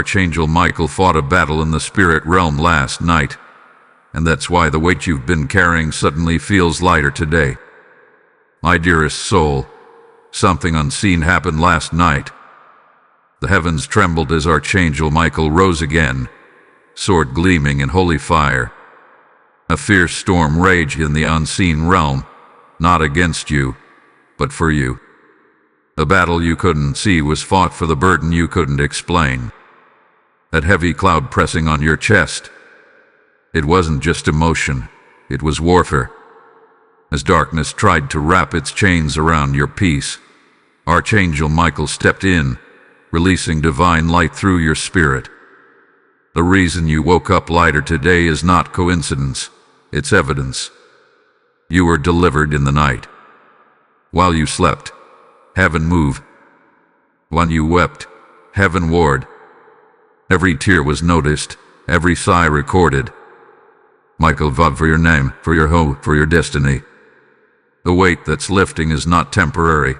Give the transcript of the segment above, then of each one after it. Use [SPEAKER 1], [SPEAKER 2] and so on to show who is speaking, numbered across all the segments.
[SPEAKER 1] Archangel Michael fought a battle in the spirit realm last night, and that's why the weight you've been carrying suddenly feels lighter today. My dearest soul, something unseen happened last night. The heavens trembled as Archangel Michael rose again, sword gleaming in holy fire. A fierce storm raged in the unseen realm, not against you, but for you. The battle you couldn't see was fought for the burden you couldn't explain. That heavy cloud pressing on your chest, it wasn't just emotion, it was warfare. As darkness tried to wrap its chains around your peace, Archangel Michael stepped in, releasing divine light through your spirit. The reason you woke up lighter today is not coincidence, it's evidence. You were delivered in the night. While you slept, heaven moved. When you wept, heaven warred. Every tear was noticed, every sigh recorded. Michael vowed for your name, for your hope, for your destiny. The weight that's lifting is not temporary,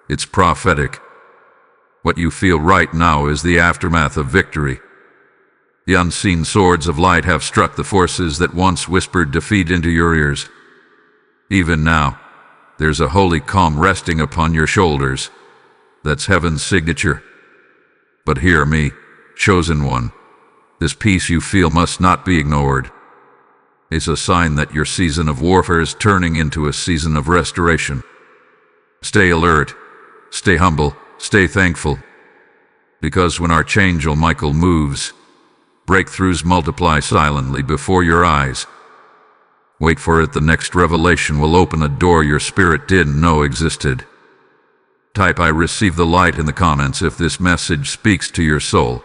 [SPEAKER 1] it's prophetic. What you feel right now is the aftermath of victory. The unseen swords of light have struck the forces that once whispered defeat into your ears. Even now, there's a holy calm resting upon your shoulders. That's heaven's signature. But hear me, chosen one. This peace you feel must not be ignored. It's a sign that your season of warfare is turning into a season of restoration. Stay alert, stay humble, stay thankful. Because when Archangel Michael moves, breakthroughs multiply silently before your eyes. Wait for it, the next revelation will open a door your spirit didn't know existed. Type "I receive the light" in the comments if this message speaks to your soul.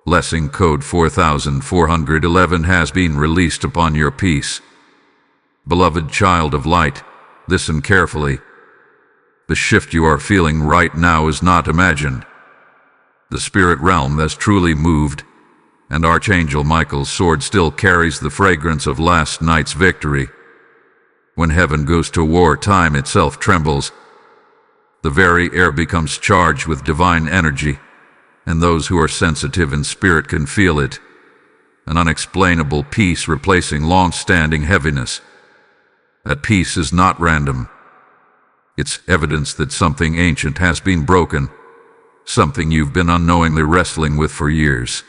[SPEAKER 1] Blessing code 4411 has been released upon your peace. Beloved child of light, listen carefully. The shift you are feeling right now is not imagined. The spirit realm has truly moved, and Archangel Michael's sword still carries the fragrance of last night's victory. When heaven goes to war, time itself trembles. The very air becomes charged with divine energy, and those who are sensitive in spirit can feel it. An unexplainable peace replacing long-standing heaviness. That peace is not random. It's evidence that something ancient has been broken, something you've been unknowingly wrestling with for years.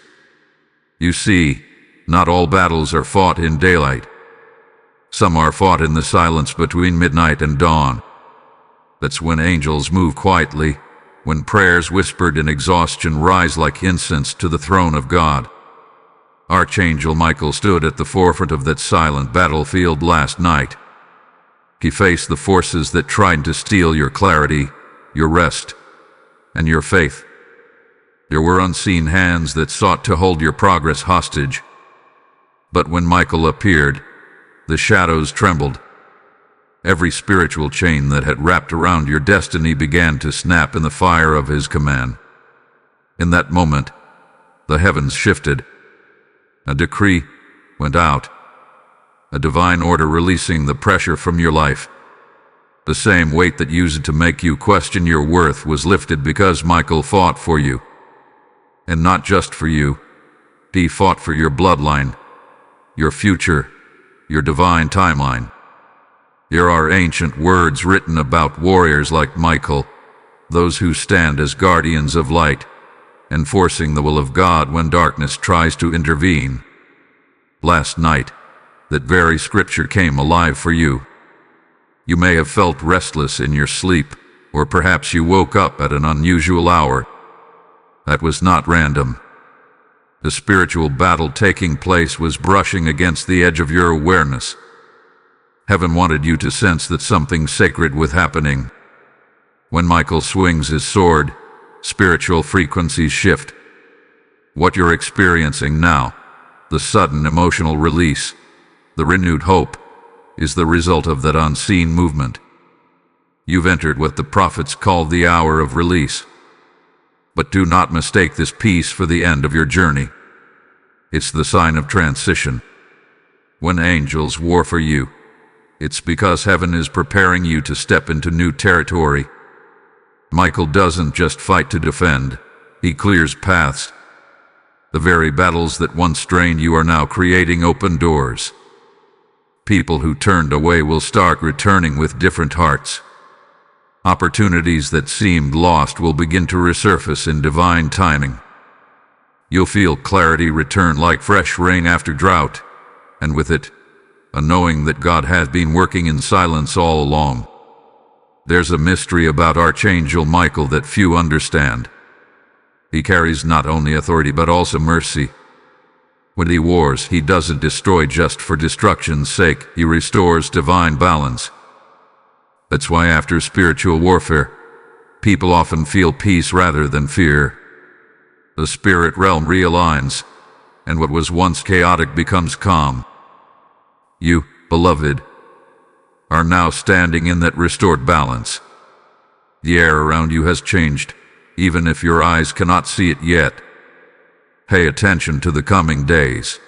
[SPEAKER 1] You see, not all battles are fought in daylight. Some are fought in the silence between midnight and dawn. That's when angels move quietly, when prayers whispered in exhaustion rise like incense to the throne of God. Archangel Michael stood at the forefront of that silent battlefield last night. He faced the forces that tried to steal your clarity, your rest, and your faith. There were unseen hands that sought to hold your progress hostage. But when Michael appeared, the shadows trembled. Every spiritual chain that had wrapped around your destiny began to snap in the fire of his command. In that moment, the heavens shifted. A decree went out, a divine order releasing the pressure from your life. The same weight that used to make you question your worth was lifted because Michael fought for you. And not just for you, he fought for your bloodline, your future, your divine timeline. There are ancient words written about warriors like Michael, those who stand as guardians of light, enforcing the will of God when darkness tries to intervene. Last night, that very scripture came alive for you. You may have felt restless in your sleep, or perhaps you woke up at an unusual hour. That was not random. The spiritual battle taking place was brushing against the edge of your awareness. Heaven wanted you to sense that something sacred was happening. When Michael swings his sword, spiritual frequencies shift. What you're experiencing now, the sudden emotional release, the renewed hope, is the result of that unseen movement. You've entered what the prophets called the hour of release. But do not mistake this peace for the end of your journey. It's the sign of transition. When angels war for you, it's because heaven is preparing you to step into new territory. Michael doesn't just fight to defend, he clears paths, The very battles that once strained you are now creating open doors. People who turned away will start returning with different hearts. Opportunities that seemed lost will begin to resurface in divine timing. You'll feel clarity return like fresh rain after drought, and with it, a knowing that God has been working in silence all along. There's a mystery about Archangel Michael that few understand. He carries not only authority but also mercy. When he wars, he doesn't destroy just for destruction's sake, he restores divine balance. That's why after spiritual warfare, people often feel peace rather than fear. The spirit realm realigns, and what was once chaotic becomes calm. You, beloved, are now standing in that restored balance. The air around you has changed, even if your eyes cannot see it yet. Pay attention to the coming days.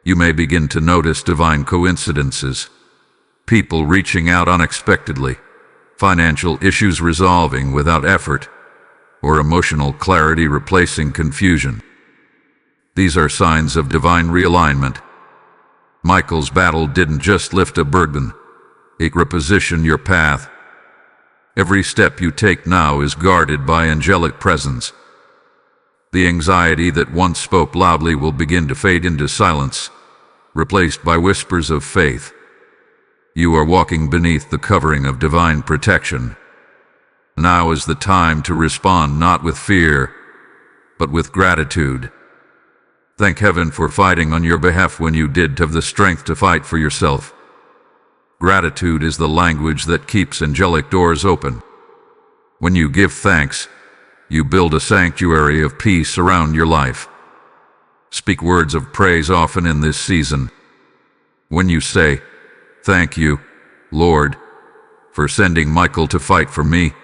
[SPEAKER 1] You may begin to notice divine coincidences, people reaching out unexpectedly, financial issues resolving without effort, or emotional clarity replacing confusion. These are signs of divine realignment. Michael's battle didn't just lift a burden, it repositioned your path. Every step you take now is guarded by angelic presence. The anxiety that once spoke loudly will begin to fade into silence, replaced by whispers of faith. You are walking beneath the covering of divine protection. Now is the time to respond not with fear, but with gratitude. Thank heaven for fighting on your behalf when you did have the strength to fight for yourself. Gratitude is the language that keeps angelic doors open. When you give thanks, you build a sanctuary of peace around your life. Speak words of praise often in this season. When you say, "Thank you, Lord, for sending Michael to fight for me,"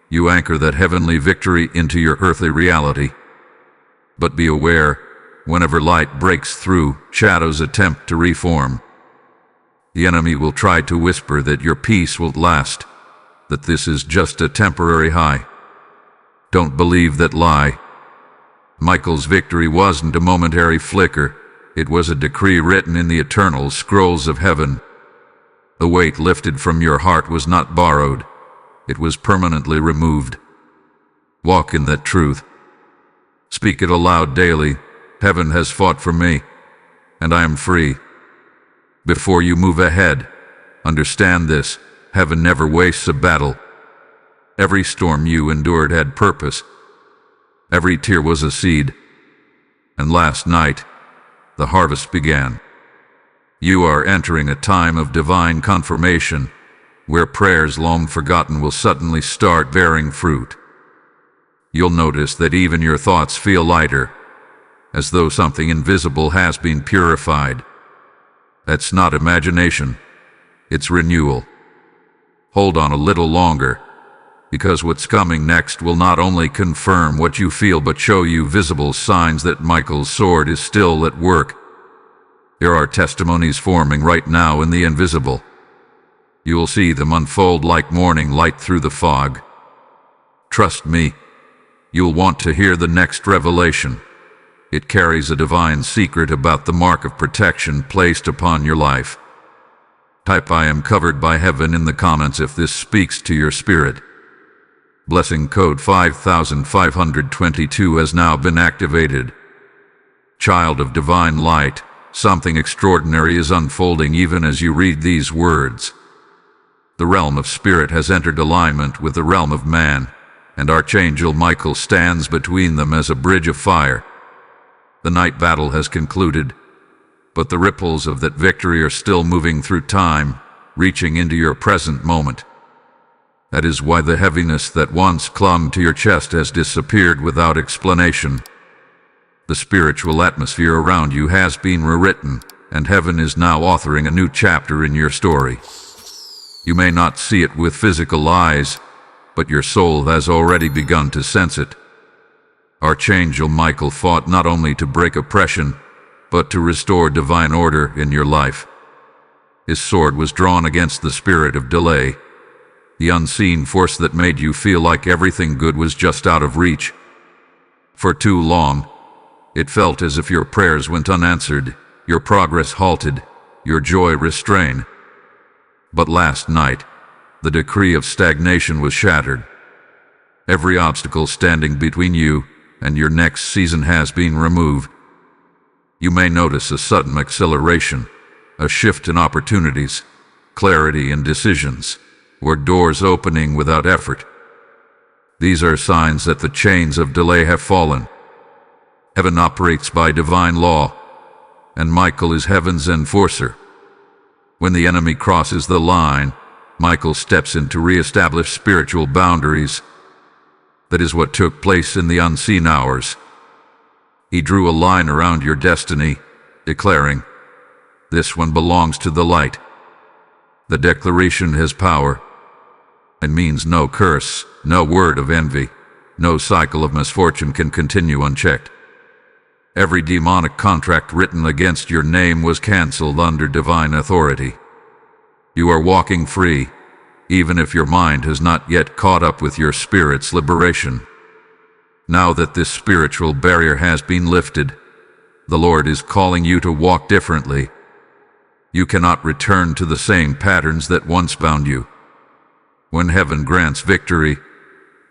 [SPEAKER 1] you anchor that heavenly victory into your earthly reality. But be aware, whenever light breaks through, shadows attempt to reform. The enemy will try to whisper that your peace will last, that this is just a temporary high. Don't believe that lie. Michael's victory wasn't a momentary flicker, it was a decree written in the eternal scrolls of heaven. The weight lifted from your heart was not borrowed, it was permanently removed. Walk in that truth. Speak it aloud daily. Heaven has fought for me, and I am free. Before you move ahead, understand this: heaven never wastes a battle. Every storm you endured had purpose. Every tear was a seed. And last night, the harvest began. You are entering a time of divine confirmation, where prayers long forgotten will suddenly start bearing fruit. You'll notice that even your thoughts feel lighter, as though something invisible has been purified. That's not imagination, it's renewal. Hold on a little longer, because what's coming next will not only confirm what you feel but show you visible signs that Michael's sword is still at work. There are testimonies forming right now in the invisible. You will see them unfold like morning light through the fog. Trust me, you'll want to hear the next revelation. It carries a divine secret about the mark of protection placed upon your life. Type "I am covered by heaven" in the comments if this speaks to your spirit. Blessing code 5522 has now been activated. Child of divine light, something extraordinary is unfolding even as you read these words. The realm of spirit has entered alignment with the realm of man, and Archangel Michael stands between them as a bridge of fire. The night battle has concluded, but the ripples of that victory are still moving through time, reaching into your present moment. That is why the heaviness that once clung to your chest has disappeared without explanation. The spiritual atmosphere around you has been rewritten, and heaven is now authoring a new chapter in your story. You may not see it with physical eyes, but your soul has already begun to sense it. Archangel Michael fought not only to break oppression, but to restore divine order in your life. His sword was drawn against the spirit of delay, the unseen force that made you feel like everything good was just out of reach. For too long, It felt as if your prayers went unanswered, your progress halted, your joy restrained. But last night, the decree of stagnation was shattered. Every obstacle standing between you and your next season has been removed. You may notice a sudden acceleration, a shift in opportunities, clarity in decisions, or doors opening without effort. These are signs that the chains of delay have fallen. Heaven operates by divine law, and Michael is heaven's enforcer. When the enemy crosses the line, Michael steps in to re-establish spiritual boundaries. That is what took place in the unseen hours. He drew a line around your destiny, declaring, "This one belongs to the light." The declaration has power. It means no curse, no word of envy, no cycle of misfortune can continue unchecked. Every demonic contract written against your name was canceled under divine authority. You are walking free, even if your mind has not yet caught up with your spirit's liberation. Now that this spiritual barrier has been lifted, the Lord is calling you to walk differently. You cannot return to the same patterns that once bound you. When heaven grants victory,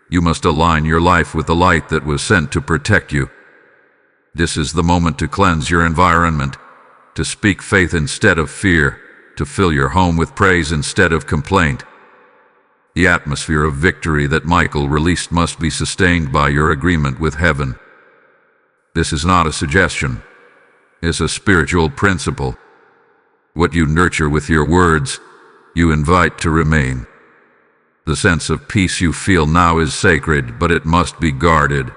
[SPEAKER 1] you must align your life with the light that was sent to protect you. This is the moment to cleanse your environment, to speak faith instead of fear, to fill your home with praise instead of complaint. The atmosphere of victory that Michael released must be sustained by your agreement with heaven. This is not a suggestion. It's a spiritual principle. What you nurture with your words, you invite to remain. The sense of peace you feel now is sacred, but it must be guarded.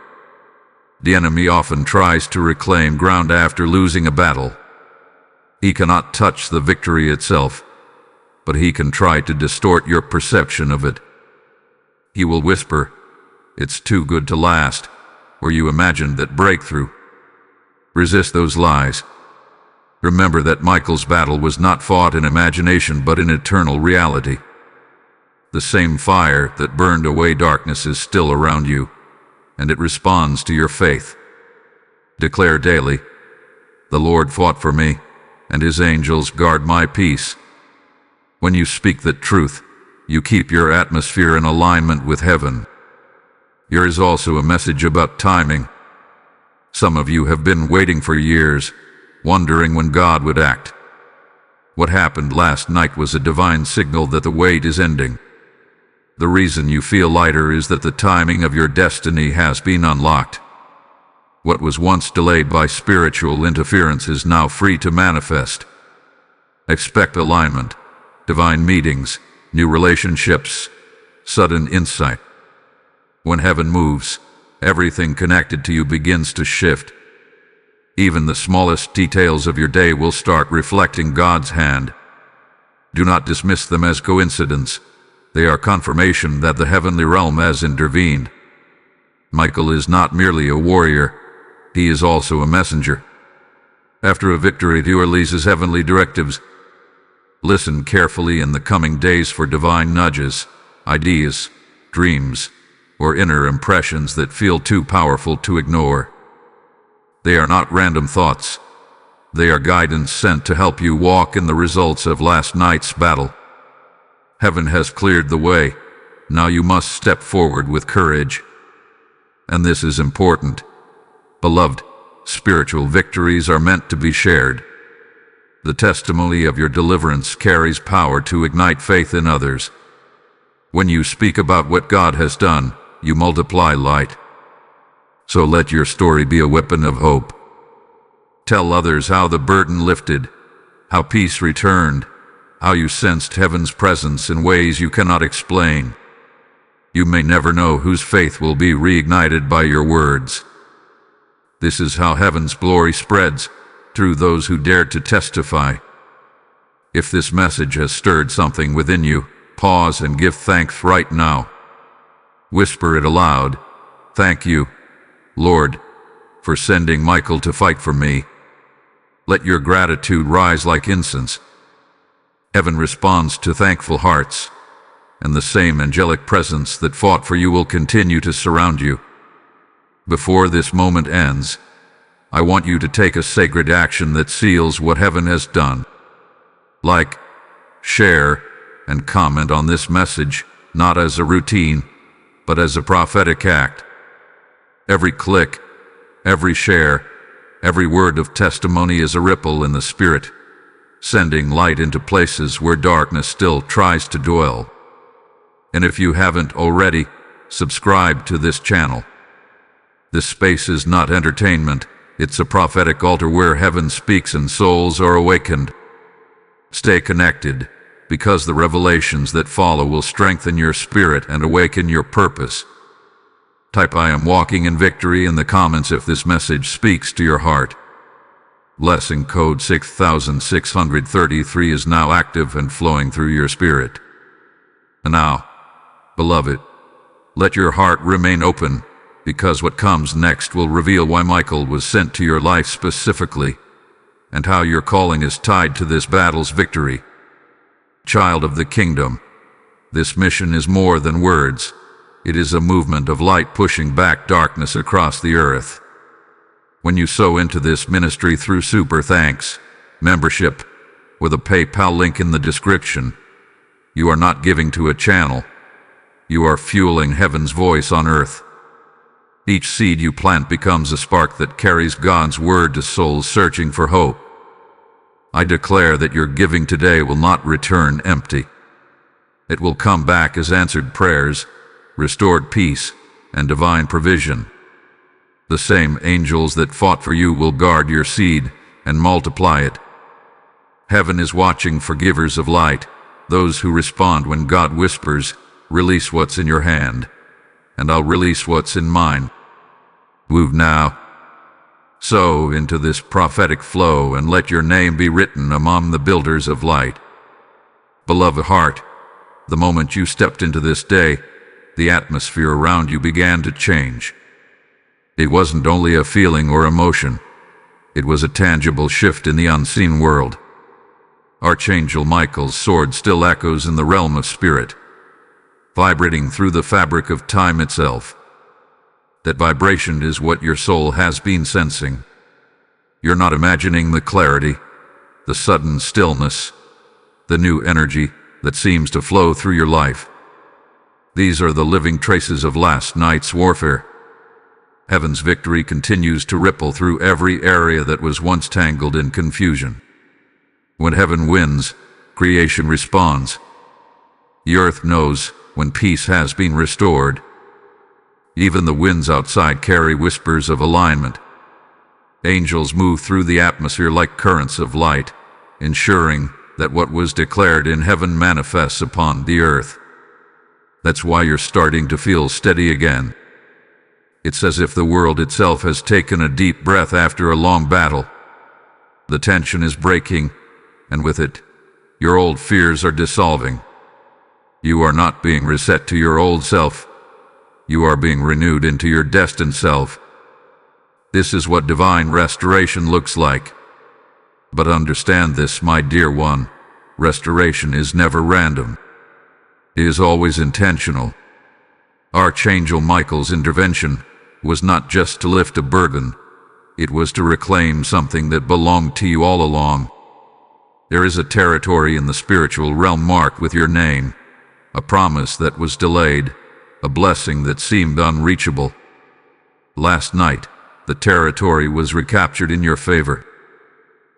[SPEAKER 1] The enemy often tries to reclaim ground after losing a battle. He cannot touch the victory itself, but he can try to distort your perception of it. He will whisper, "It's too good to last," or you imagined that breakthrough. Resist those lies. Remember that Michael's battle was not fought in imagination but in eternal reality. The same fire that burned away darkness is still around you, and it responds to your faith. Declare daily, "The Lord fought for me, and his angels guard my peace." When you speak the truth, you keep your atmosphere in alignment with heaven. Here is also a message about timing. Some of you have been waiting for years, wondering when God would act. What happened last night was a divine signal that the wait is ending. The reason you feel lighter is that the timing of your destiny has been unlocked. What was once delayed by spiritual interference is now free to manifest. Expect alignment, divine meetings, new relationships, sudden insight. When heaven moves, everything connected to you begins to shift. Even the smallest details of your day will start reflecting God's hand. Do not dismiss them as coincidence. They are confirmation that the heavenly realm has intervened. Michael is not merely a warrior, he is also a messenger. After a victory, he releases heavenly directives. Listen carefully in the coming days for divine nudges, ideas, dreams, or inner impressions that feel too powerful to ignore. They are not random thoughts. They are guidance sent to help you walk in the results of last night's battle. Heaven has cleared the way. Now you must step forward with courage. And this is important. Beloved, spiritual victories are meant to be shared. The testimony of your deliverance carries power to ignite faith in others. When you speak about what God has done, you multiply light. So let your story be a weapon of hope. Tell others how the burden lifted, how peace returned, how you sensed heaven's presence in ways you cannot explain. You may never know whose faith will be reignited by your words. This is how heaven's glory spreads, through those who dared to testify. If this message has stirred something within you, pause and give thanks right now. Whisper it aloud, "Thank you, Lord, for sending Michael to fight for me." Let your gratitude rise like incense. Heaven responds to thankful hearts, and the same angelic presence that fought for you will continue to surround you. Before this moment ends, I want you to take a sacred action that seals what heaven has done. Like, share, and comment on this message, not as a routine, but as a prophetic act. Every click, every share, every word of testimony is a ripple in the spirit, sending light into places where darkness still tries to dwell. And if you haven't already, subscribe to this channel. This space is not entertainment, it's a prophetic altar where heaven speaks and souls are awakened. Stay connected, because the revelations that follow will strengthen your spirit and awaken your purpose. Type "I am walking in victory" in the comments if this message speaks to your heart. Blessing code 6633 is now active and flowing through your spirit. And now, beloved, let your heart remain open, because what comes next will reveal why Michael was sent to your life specifically, and how your calling is tied to this battle's victory. Child of the kingdom, this mission is more than words. It is a movement of light pushing back darkness across the earth. When you sow into this ministry through Super Thanks membership, with a PayPal link in the description, you are not giving to a channel. You are fueling heaven's voice on earth. Each seed you plant becomes a spark that carries God's word to souls searching for hope. I declare that your giving today will not return empty. It will come back as answered prayers, restored peace, and divine provision. The same angels that fought for you will guard your seed and multiply it. Heaven is watching for givers of light, those who respond when God whispers, "Release what's in your hand, and I'll release what's in mine." Move now. Sow into this prophetic flow and let your name be written among the builders of light. Beloved heart, the moment you stepped into this day, the atmosphere around you began to change. It wasn't only a feeling or emotion. It was a tangible shift in the unseen world. Archangel Michael's sword still echoes in the realm of spirit, vibrating through the fabric of time itself. That vibration is what your soul has been sensing. You're not imagining the clarity, the sudden stillness, the new energy that seems to flow through your life. These are the living traces of last night's warfare. Heaven's victory continues to ripple through every area that was once tangled in confusion. When heaven wins, creation responds. The earth knows when peace has been restored. Even the winds outside carry whispers of alignment. Angels move through the atmosphere like currents of light, ensuring that what was declared in heaven manifests upon the earth. That's why you're starting to feel steady again. It's as if the world itself has taken a deep breath after a long battle. The tension is breaking, and with it, your old fears are dissolving. You are not being reset to your old self. You are being renewed into your destined self. This is what divine restoration looks like. But understand this, my dear one, restoration is never random. It is always intentional. Archangel Michael's intervention was not just to lift a burden, it was to reclaim something that belonged to you all along. There is a territory in the spiritual realm marked with your name, a promise that was delayed, a blessing that seemed unreachable. Last night, the territory was recaptured in your favor.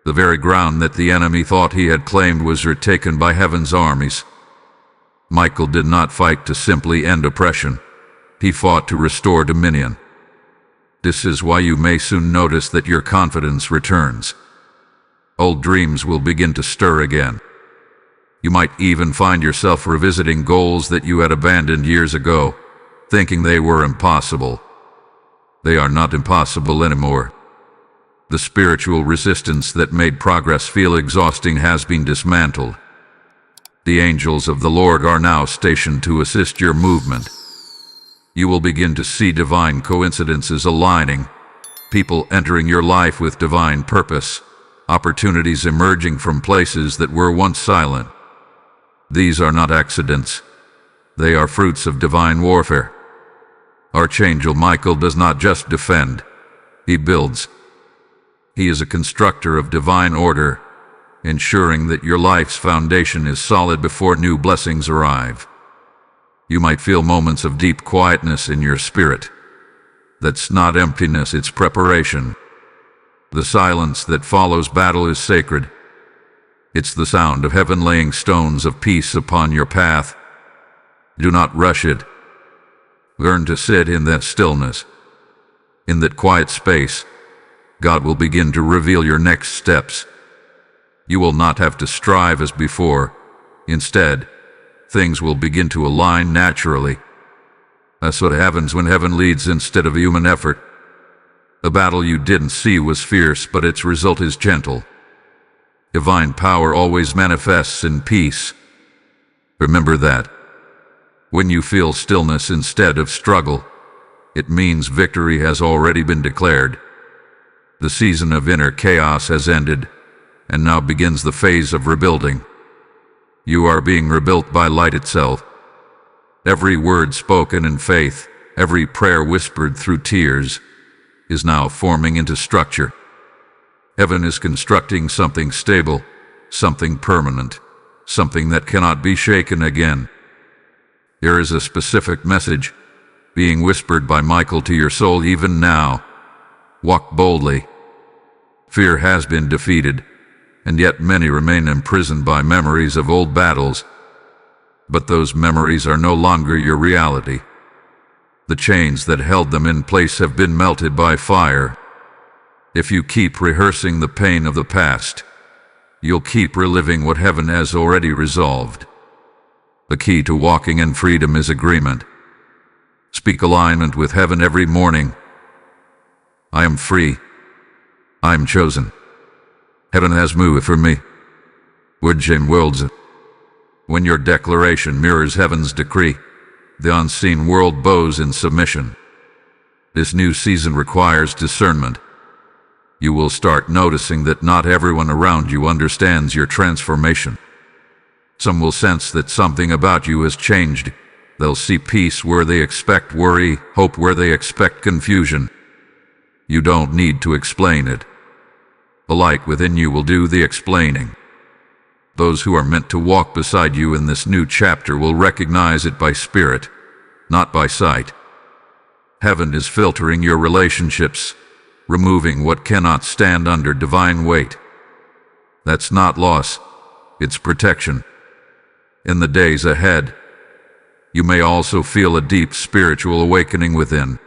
[SPEAKER 1] The very ground that the enemy thought he had claimed was retaken by heaven's armies. Michael did not fight to simply end oppression. He fought to restore dominion. This is why you may soon notice that your confidence returns. Old dreams will begin to stir again. You might even find yourself revisiting goals that you had abandoned years ago, thinking they were impossible. They are not impossible anymore. The spiritual resistance that made progress feel exhausting has been dismantled. The angels of the Lord are now stationed to assist your movement. You will begin to see divine coincidences aligning, people entering your life with divine purpose, opportunities emerging from places that were once silent. These are not accidents. They are fruits of divine warfare. Archangel Michael does not just defend, he builds. He is a constructor of divine order, ensuring that your life's foundation is solid before new blessings arrive. You might feel moments of deep quietness in your spirit. That's not emptiness, it's preparation. The silence that follows battle is sacred. It's the sound of heaven laying stones of peace upon your path. Do not rush it. Learn to sit in that stillness. In that quiet space, God will begin to reveal your next steps. You will not have to strive as before. Instead, things will begin to align naturally. That's what happens when heaven leads instead of human effort. The battle you didn't see was fierce, but its result is gentle. Divine power always manifests in peace. Remember that. When you feel stillness instead of struggle, it means victory has already been declared. The season of inner chaos has ended, and now begins the phase of rebuilding. You are being rebuilt by light itself. Every word spoken in faith, every prayer whispered through tears, is now forming into structure. Heaven is constructing something stable, something permanent, something that cannot be shaken again. There is a specific message being whispered by Michael to your soul even now. Walk boldly. Fear has been defeated, and yet many remain imprisoned by memories of old battles. But those memories are no longer your reality. The chains that held them in place have been melted by fire. If you keep rehearsing the pain of the past, you'll keep reliving what heaven has already resolved. The key to walking in freedom is agreement. Speak alignment with heaven every morning. I am free. I am chosen. Heaven has moved for me. Worlds. When your declaration mirrors heaven's decree, the unseen world bows in submission. This new season requires discernment. You will start noticing that not everyone around you understands your transformation. Some will sense that something about you has changed. They'll see peace where they expect worry, hope where they expect confusion. You don't need to explain it. The light within you will do the explaining. Those who are meant to walk beside you in this new chapter will recognize it by spirit, not by sight. Heaven is filtering your relationships, removing what cannot stand under divine weight. That's not loss, it's protection. In the days ahead, you may also feel a deep spiritual awakening within.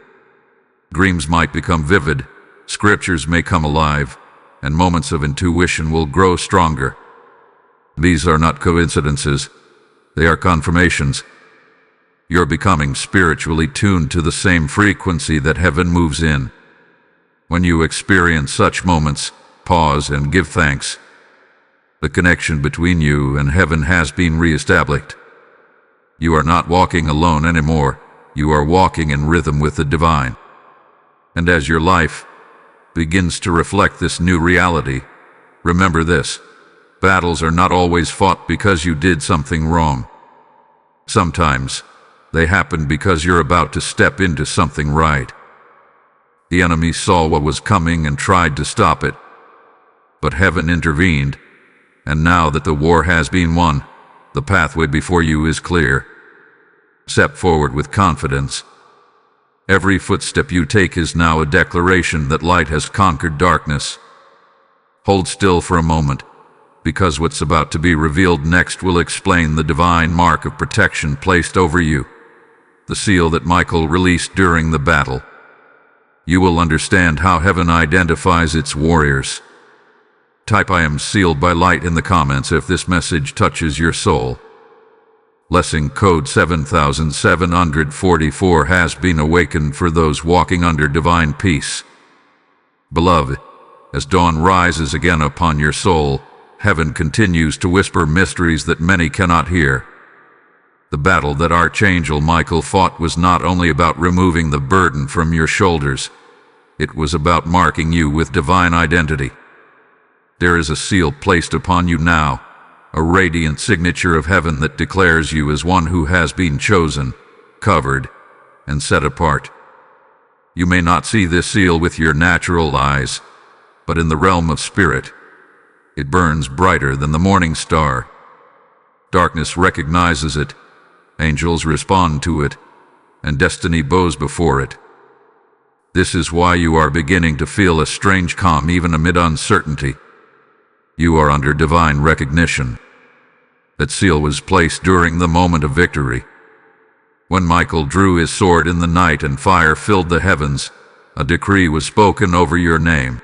[SPEAKER 1] Dreams might become vivid, scriptures may come alive, and moments of intuition will grow stronger. These are not coincidences, they are confirmations. You're becoming spiritually tuned to the same frequency that heaven moves in. When you experience such moments, pause and give thanks. The connection between you and heaven has been reestablished. You are not walking alone anymore, you are walking in rhythm with the divine. And as your life begins to reflect this new reality, remember this: battles are not always fought because you did something wrong. Sometimes they happen because you're about to step into something right. The enemy saw what was coming and tried to stop it, but heaven intervened, and now that the war has been won, the pathway before you is clear. Step forward with confidence. Every footstep you take is now a declaration that light has conquered darkness. Hold still for a moment, because what's about to be revealed next will explain the divine mark of protection placed over you, the seal that Michael released during the battle. You will understand how heaven identifies its warriors. Type "I am sealed by light" in the comments if this message touches your soul. Lesson code 7744 has been awakened for those walking under divine peace. Beloved, as dawn rises again upon your soul, heaven continues to whisper mysteries that many cannot hear. The battle that Archangel Michael fought was not only about removing the burden from your shoulders, it was about marking you with divine identity. There is a seal placed upon you now, a radiant signature of heaven that declares you as one who has been chosen, covered, and set apart. You may not see this seal with your natural eyes, but in the realm of spirit, it burns brighter than the morning star. Darkness recognizes it, angels respond to it, and destiny bows before it. This is why you are beginning to feel a strange calm even amid uncertainty. You are under divine recognition. That seal was placed during the moment of victory. When Michael drew his sword in the night and fire filled the heavens, a decree was spoken over your name.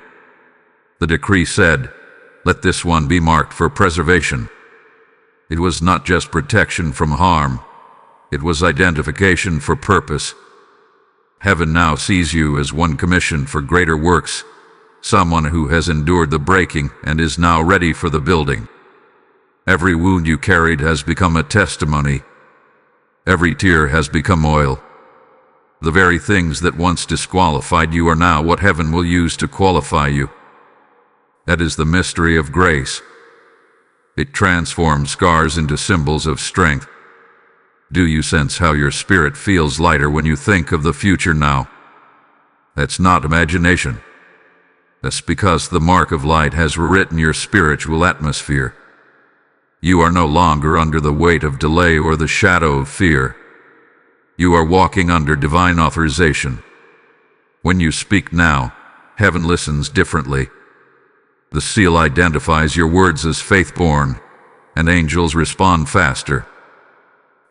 [SPEAKER 1] The decree said, "Let this one be marked for preservation." It was not just protection from harm, it was identification for purpose. Heaven now sees you as one commissioned for greater works, someone who has endured the breaking and is now ready for the building. Every wound you carried has become a testimony. Every tear has become oil. The very things that once disqualified you are now what heaven will use to qualify you. That is the mystery of grace. It transforms scars into symbols of strength. Do you sense how your spirit feels lighter when you think of the future now? That's not imagination. That's because the mark of light has rewritten your spiritual atmosphere. You are no longer under the weight of delay or the shadow of fear. You are walking under divine authorization. When you speak now, heaven listens differently. The seal identifies your words as faith-born, and angels respond faster.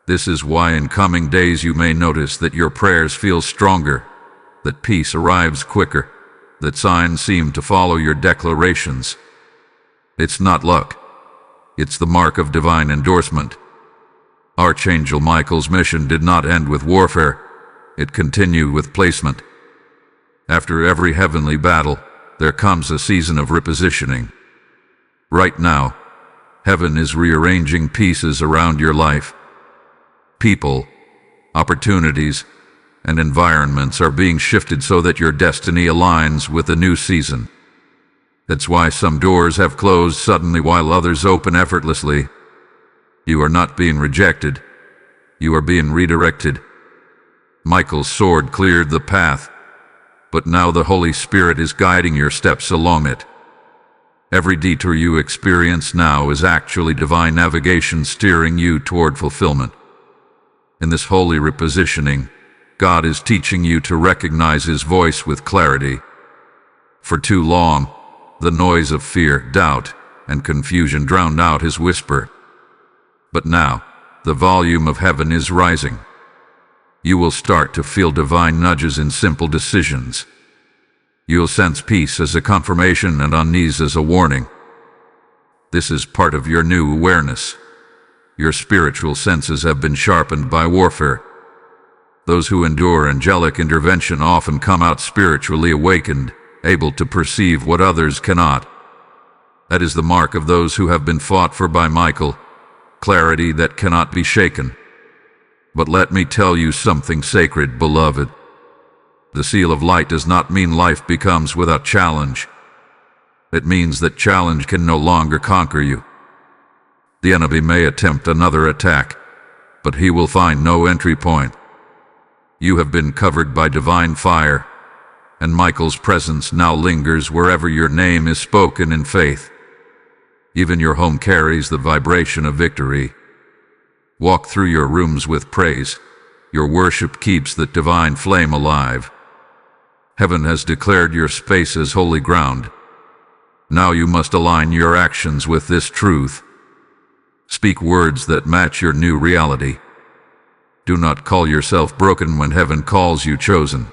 [SPEAKER 1] This is why in coming days you may notice that your prayers feel stronger, that peace arrives quicker, that signs seem to follow your declarations. It's not luck. It's the mark of divine endorsement. Archangel Michael's mission did not end with warfare. It continued with placement. After every heavenly battle, there comes a season of repositioning. Right now, heaven is rearranging pieces around your life. People, opportunities, and environments are being shifted so that your destiny aligns with the new season. That's why some doors have closed suddenly while others open effortlessly. You are not being rejected. You are being redirected. Michael's sword cleared the path, but now the Holy Spirit is guiding your steps along it. Every detour you experience now is actually divine navigation steering you toward fulfillment. In this holy repositioning, God is teaching you to recognize His voice with clarity. For too long, the noise of fear, doubt, and confusion drowned out His whisper. But now, the volume of heaven is rising. You will start to feel divine nudges in simple decisions. You'll sense peace as a confirmation and unease as a warning. This is part of your new awareness. Your spiritual senses have been sharpened by warfare. Those who endure angelic intervention often come out spiritually awakened, able to perceive what others cannot. That is the mark of those who have been fought for by Michael, clarity that cannot be shaken. But let me tell you something sacred, beloved. The seal of light does not mean life becomes without challenge. It means that challenge can no longer conquer you. The enemy may attempt another attack, but he will find no entry point. You have been covered by divine fire, and Michael's presence now lingers wherever your name is spoken in faith. Even your home carries the vibration of victory. Walk through your rooms with praise. Your worship keeps that divine flame alive. Heaven has declared your space as holy ground. Now you must align your actions with this truth. Speak words that match your new reality. Do not call yourself broken when heaven calls you chosen.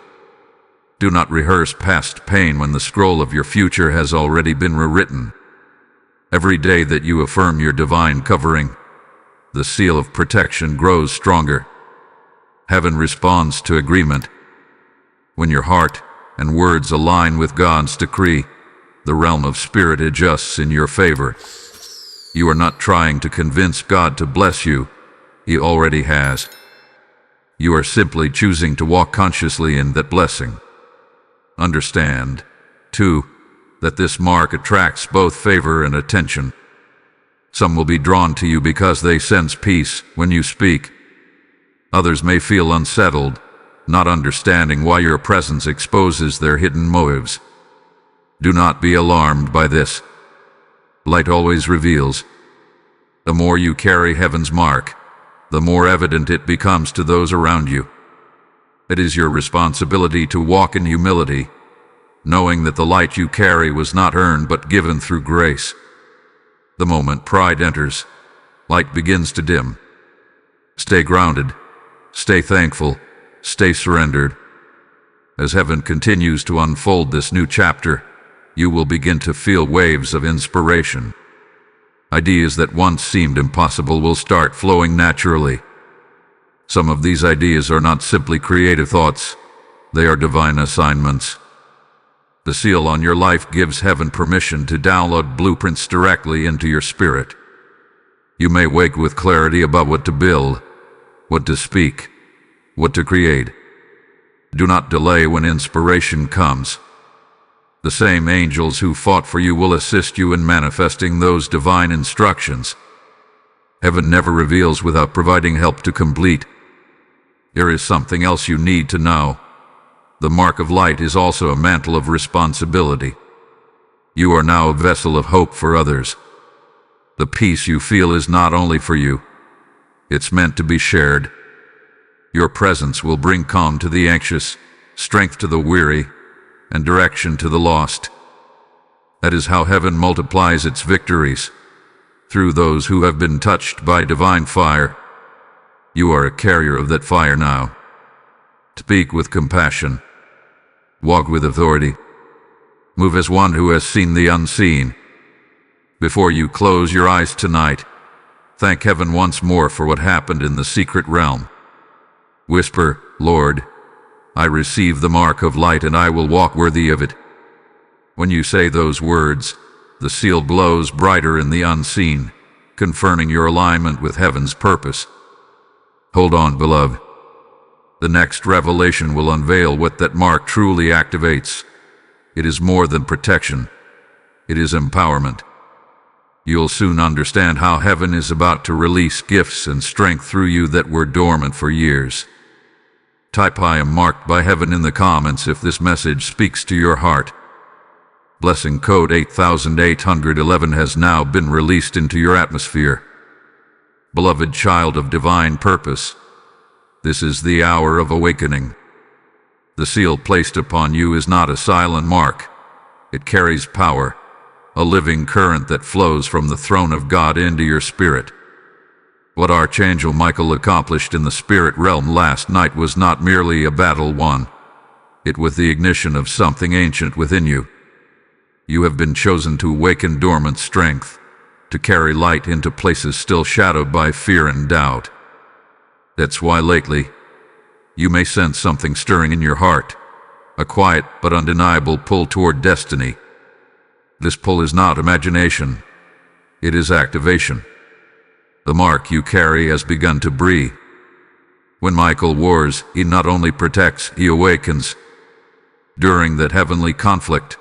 [SPEAKER 1] Do not rehearse past pain when the scroll of your future has already been rewritten. Every day that you affirm your divine covering, the seal of protection grows stronger. Heaven responds to agreement. When your heart and words align with God's decree, the realm of spirit adjusts in your favor. You are not trying to convince God to bless you. He already has. You are simply choosing to walk consciously in that blessing. Understand, too, that this mark attracts both favor and attention. Some will be drawn to you because they sense peace when you speak. Others may feel unsettled, not understanding why your presence exposes their hidden motives. Do not be alarmed by this. Light always reveals. The more you carry heaven's mark, the more evident it becomes to those around you. It is your responsibility to walk in humility, knowing that the light you carry was not earned but given through grace. The moment pride enters, light begins to dim. Stay grounded, stay thankful, stay surrendered. As heaven continues to unfold this new chapter, you will begin to feel waves of inspiration. Ideas that once seemed impossible will start flowing naturally. Some of these ideas are not simply creative thoughts, they are divine assignments. The seal on your life gives heaven permission to download blueprints directly into your spirit. You may wake with clarity about what to build, what to speak, what to create. Do not delay when inspiration comes. The same angels who fought for you will assist you in manifesting those divine instructions. Heaven never reveals without providing help to complete. There is something else you need to know. The mark of light is also a mantle of responsibility. You are now a vessel of hope for others. The peace you feel is not only for you, it's meant to be shared. Your presence will bring calm to the anxious, strength to the weary, and direction to the lost. That is how heaven multiplies its victories, through those who have been touched by divine fire. You are a carrier of that fire now. Speak with compassion. Walk with authority. Move as one who has seen the unseen. Before you close your eyes tonight, thank heaven once more for what happened in the secret realm. Whisper, Lord, I receive the mark of light and I will walk worthy of it. When you say those words, the seal glows brighter in the unseen, confirming your alignment with heaven's purpose. Hold on, beloved. The next revelation will unveil what that mark truly activates. It is more than protection. It is empowerment. You'll soon understand how heaven is about to release gifts and strength through you that were dormant for years. Type I am marked by heaven in the comments if this message speaks to your heart. Blessing code 8811 has now been released into your atmosphere. Beloved child of divine purpose, this is the hour of awakening. The seal placed upon you is not a silent mark. It carries power, a living current that flows from the throne of God into your spirit. What Archangel Michael accomplished in the spirit realm last night was not merely a battle won. It was the ignition of something ancient within you. You have been chosen to awaken dormant strength, to carry light into places still shadowed by fear and doubt. That's why lately, you may sense something stirring in your heart, a quiet but undeniable pull toward destiny. This pull is not imagination, it is activation. The mark you carry has begun to breathe. When Michael wars, he not only protects, he awakens. During that heavenly conflict,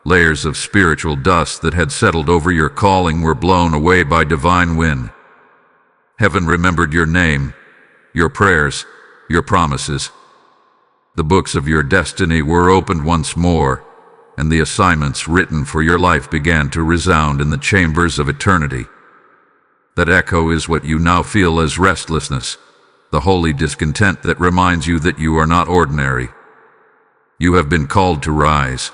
[SPEAKER 1] layers of spiritual dust that had settled over your calling were blown away by divine wind. Heaven remembered your name, your prayers, your promises. The books of your destiny were opened once more, and the assignments written for your life began to resound in the chambers of eternity. That echo is what you now feel as restlessness, the holy discontent that reminds you that you are not ordinary. You have been called to rise,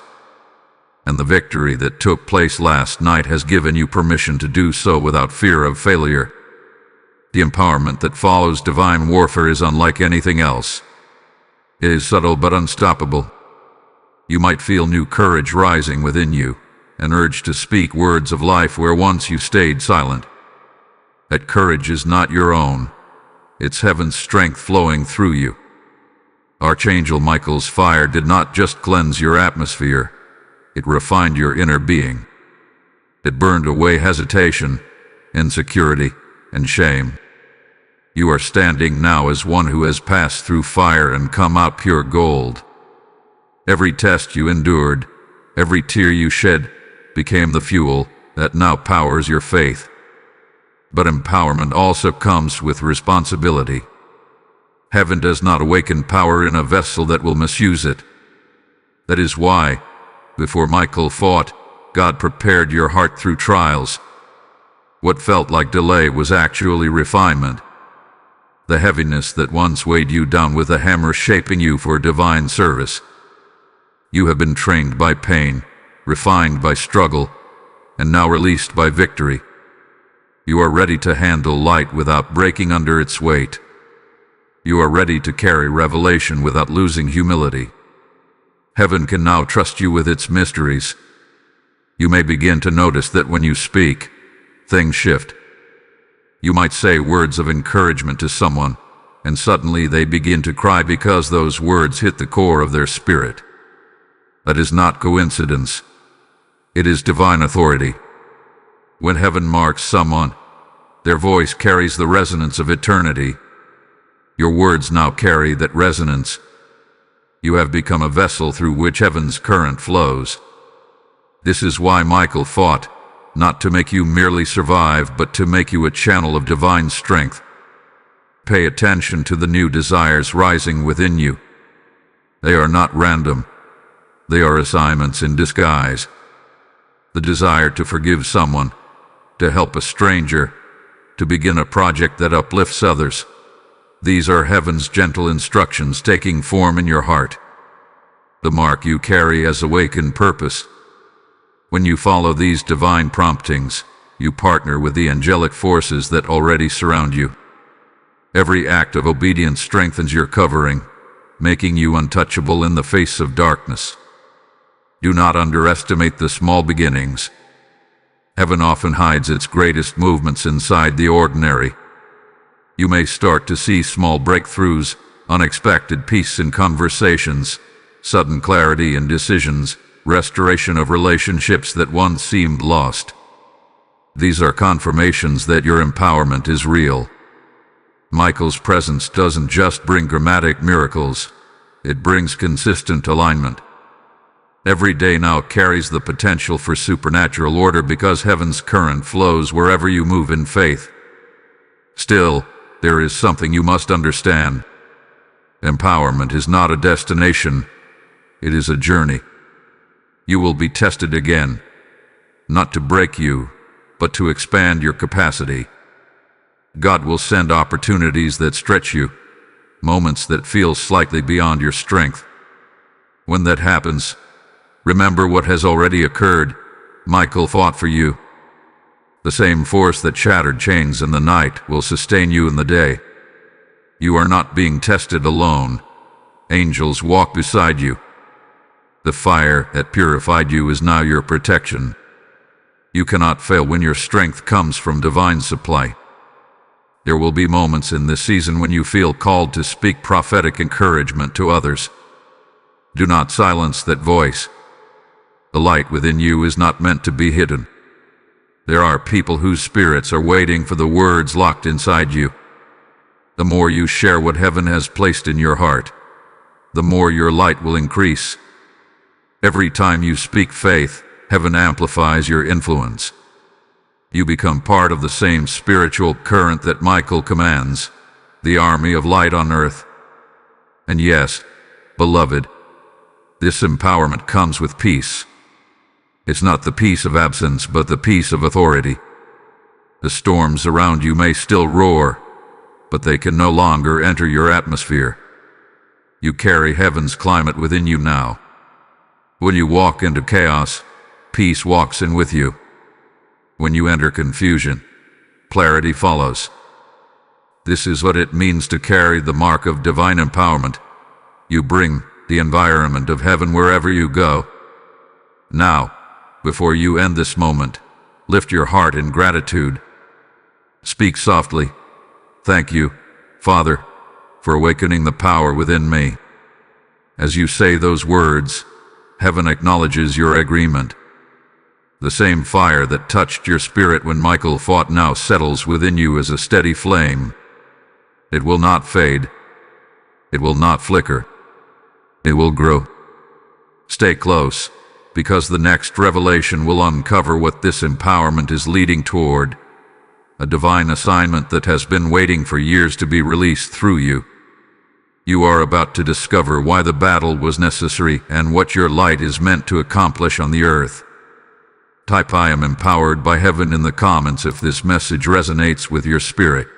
[SPEAKER 1] and the victory that took place last night has given you permission to do so without fear of failure. The empowerment that follows divine warfare is unlike anything else. It is subtle but unstoppable. You might feel new courage rising within you, an urge to speak words of life where once you stayed silent. That courage is not your own. It's heaven's strength flowing through you. Archangel Michael's fire did not just cleanse your atmosphere, it refined your inner being. It burned away hesitation, insecurity, and shame. You are standing now as one who has passed through fire and come out pure gold. Every test you endured, every tear you shed, became the fuel that now powers your faith. But empowerment also comes with responsibility. Heaven does not awaken power in a vessel that will misuse it. That is why, Before Michael fought, God prepared your heart through trials. What felt like delay was actually refinement. The heaviness that once weighed you down with a hammer shaping you for divine service. You have been trained by pain, refined by struggle, and now released by victory. You are ready to handle light without breaking under its weight. You are ready to carry revelation without losing humility. Heaven can now trust you with its mysteries. You may begin to notice that when you speak, things shift. You might say words of encouragement to someone, and suddenly they begin to cry because those words hit the core of their spirit. That is not coincidence. It is divine authority. When heaven marks someone, their voice carries the resonance of eternity. Your words now carry that resonance. You have become a vessel through which heaven's current flows. This is why Michael fought, not to make you merely survive, but to make you a channel of divine strength. Pay attention to the new desires rising within you. They are not random. They are assignments in disguise. The desire to forgive someone, to help a stranger, to begin a project that uplifts others. These are heaven's gentle instructions taking form in your heart. The mark you carry has awakened purpose. When you follow these divine promptings, you partner with the angelic forces that already surround you. Every act of obedience strengthens your covering, making you untouchable in the face of darkness. Do not underestimate the small beginnings. Heaven often hides its greatest movements inside the ordinary. You may start to see small breakthroughs, unexpected peace in conversations, sudden clarity in decisions, restoration of relationships that once seemed lost. These are confirmations that your empowerment is real. Michael's presence doesn't just bring dramatic miracles, it brings consistent alignment. Every day now carries the potential for supernatural order because heaven's current flows wherever you move in faith. Still, there is something you must understand. Empowerment is not a destination, it is a journey. You will be tested again, not to break you, but to expand your capacity. God will send opportunities that stretch you, moments that feel slightly beyond your strength. When that happens, remember what has already occurred. Michael fought for you. The same force that shattered chains in the night will sustain you in the day. You are not being tested alone. Angels walk beside you. The fire that purified you is now your protection. You cannot fail when your strength comes from divine supply. There will be moments in this season when you feel called to speak prophetic encouragement to others. Do not silence that voice. The light within you is not meant to be hidden. There are people whose spirits are waiting for the words locked inside you. The more you share what heaven has placed in your heart, the more your light will increase. Every time you speak faith, heaven amplifies your influence. You become part of the same spiritual current that Michael commands, the army of light on earth. And yes, beloved, this empowerment comes with peace. It's not the peace of absence, but the peace of authority. The storms around you may still roar, but they can no longer enter your atmosphere. You carry heaven's climate within you now. When you walk into chaos, peace walks in with you. When you enter confusion, clarity follows. This is what it means to carry the mark of divine empowerment. You bring the environment of heaven wherever you go. Now, before you end this moment, lift your heart in gratitude. Speak softly. Thank you, Father, for awakening the power within me. As you say those words, heaven acknowledges your agreement. The same fire that touched your spirit when Michael fought now settles within you as a steady flame. It will not fade. It will not flicker. It will grow. Stay close, because the next revelation will uncover what this empowerment is leading toward. A divine assignment that has been waiting for years to be released through you. You are about to discover why the battle was necessary and what your light is meant to accomplish on the earth. Type "I am empowered by heaven" in the comments if this message resonates with your spirit.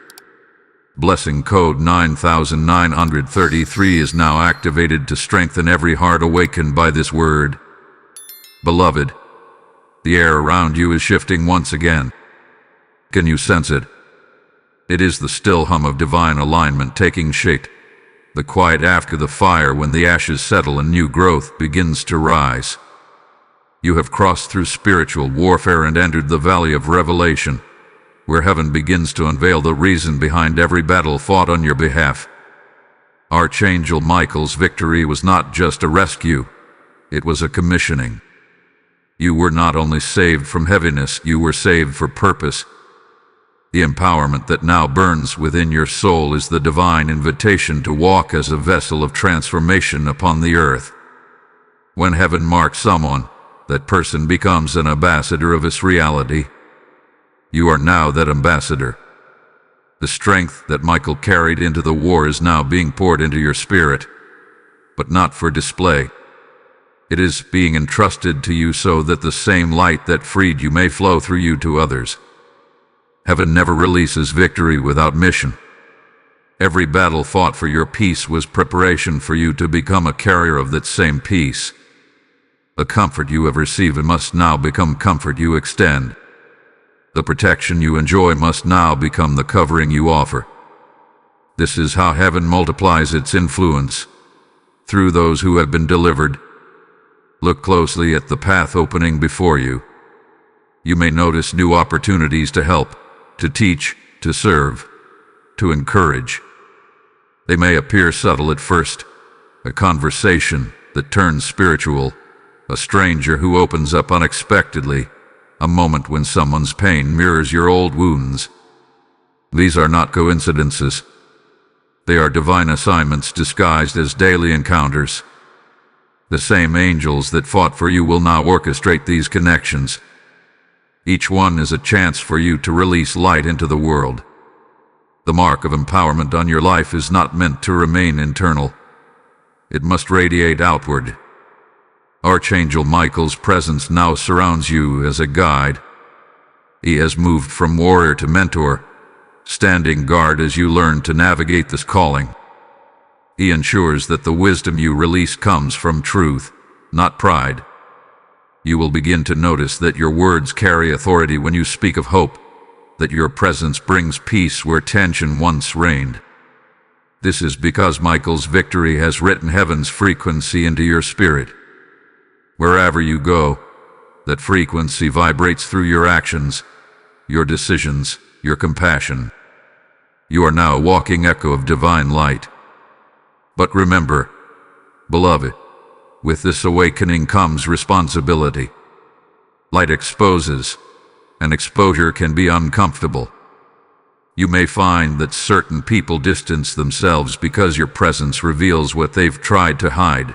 [SPEAKER 1] Blessing code 9933 is now activated to strengthen every heart awakened by this word. Beloved, the air around you is shifting once again. Can you sense it? It is the still hum of divine alignment taking shape, the quiet after the fire when the ashes settle and new growth begins to rise. You have crossed through spiritual warfare and entered the valley of revelation, where heaven begins to unveil the reason behind every battle fought on your behalf. Archangel Michael's victory was not just a rescue, it was a commissioning. You were not only saved from heaviness, you were saved for purpose. The empowerment that now burns within your soul is the divine invitation to walk as a vessel of transformation upon the earth. When heaven marks someone, that person becomes an ambassador of its reality. You are now that ambassador. The strength that Michael carried into the war is now being poured into your spirit, but not for display. It is being entrusted to you so that the same light that freed you may flow through you to others. Heaven never releases victory without mission. Every battle fought for your peace was preparation for you to become a carrier of that same peace. The comfort you have received must now become comfort you extend. The protection you enjoy must now become the covering you offer. This is how heaven multiplies its influence, through those who have been delivered. Look closely at the path opening before you. You may notice new opportunities to help, to teach, to serve, to encourage. They may appear subtle at first, a conversation that turns spiritual, a stranger who opens up unexpectedly, a moment when someone's pain mirrors your old wounds. These are not coincidences. They are divine assignments disguised as daily encounters. The same angels that fought for you will now orchestrate these connections. Each one is a chance for you to release light into the world. The mark of empowerment on your life is not meant to remain internal. It must radiate outward. Archangel Michael's presence now surrounds you as a guide. He has moved from warrior to mentor, standing guard as you learn to navigate this calling. He ensures that the wisdom you release comes from truth, not pride. You will begin to notice that your words carry authority when you speak of hope, that your presence brings peace where tension once reigned. This is because Michael's victory has written heaven's frequency into your spirit. Wherever you go, that frequency vibrates through your actions, your decisions, your compassion. You are now a walking echo of divine light. But remember, beloved, with this awakening comes responsibility. Light exposes, and exposure can be uncomfortable. You may find that certain people distance themselves because your presence reveals what they've tried to hide.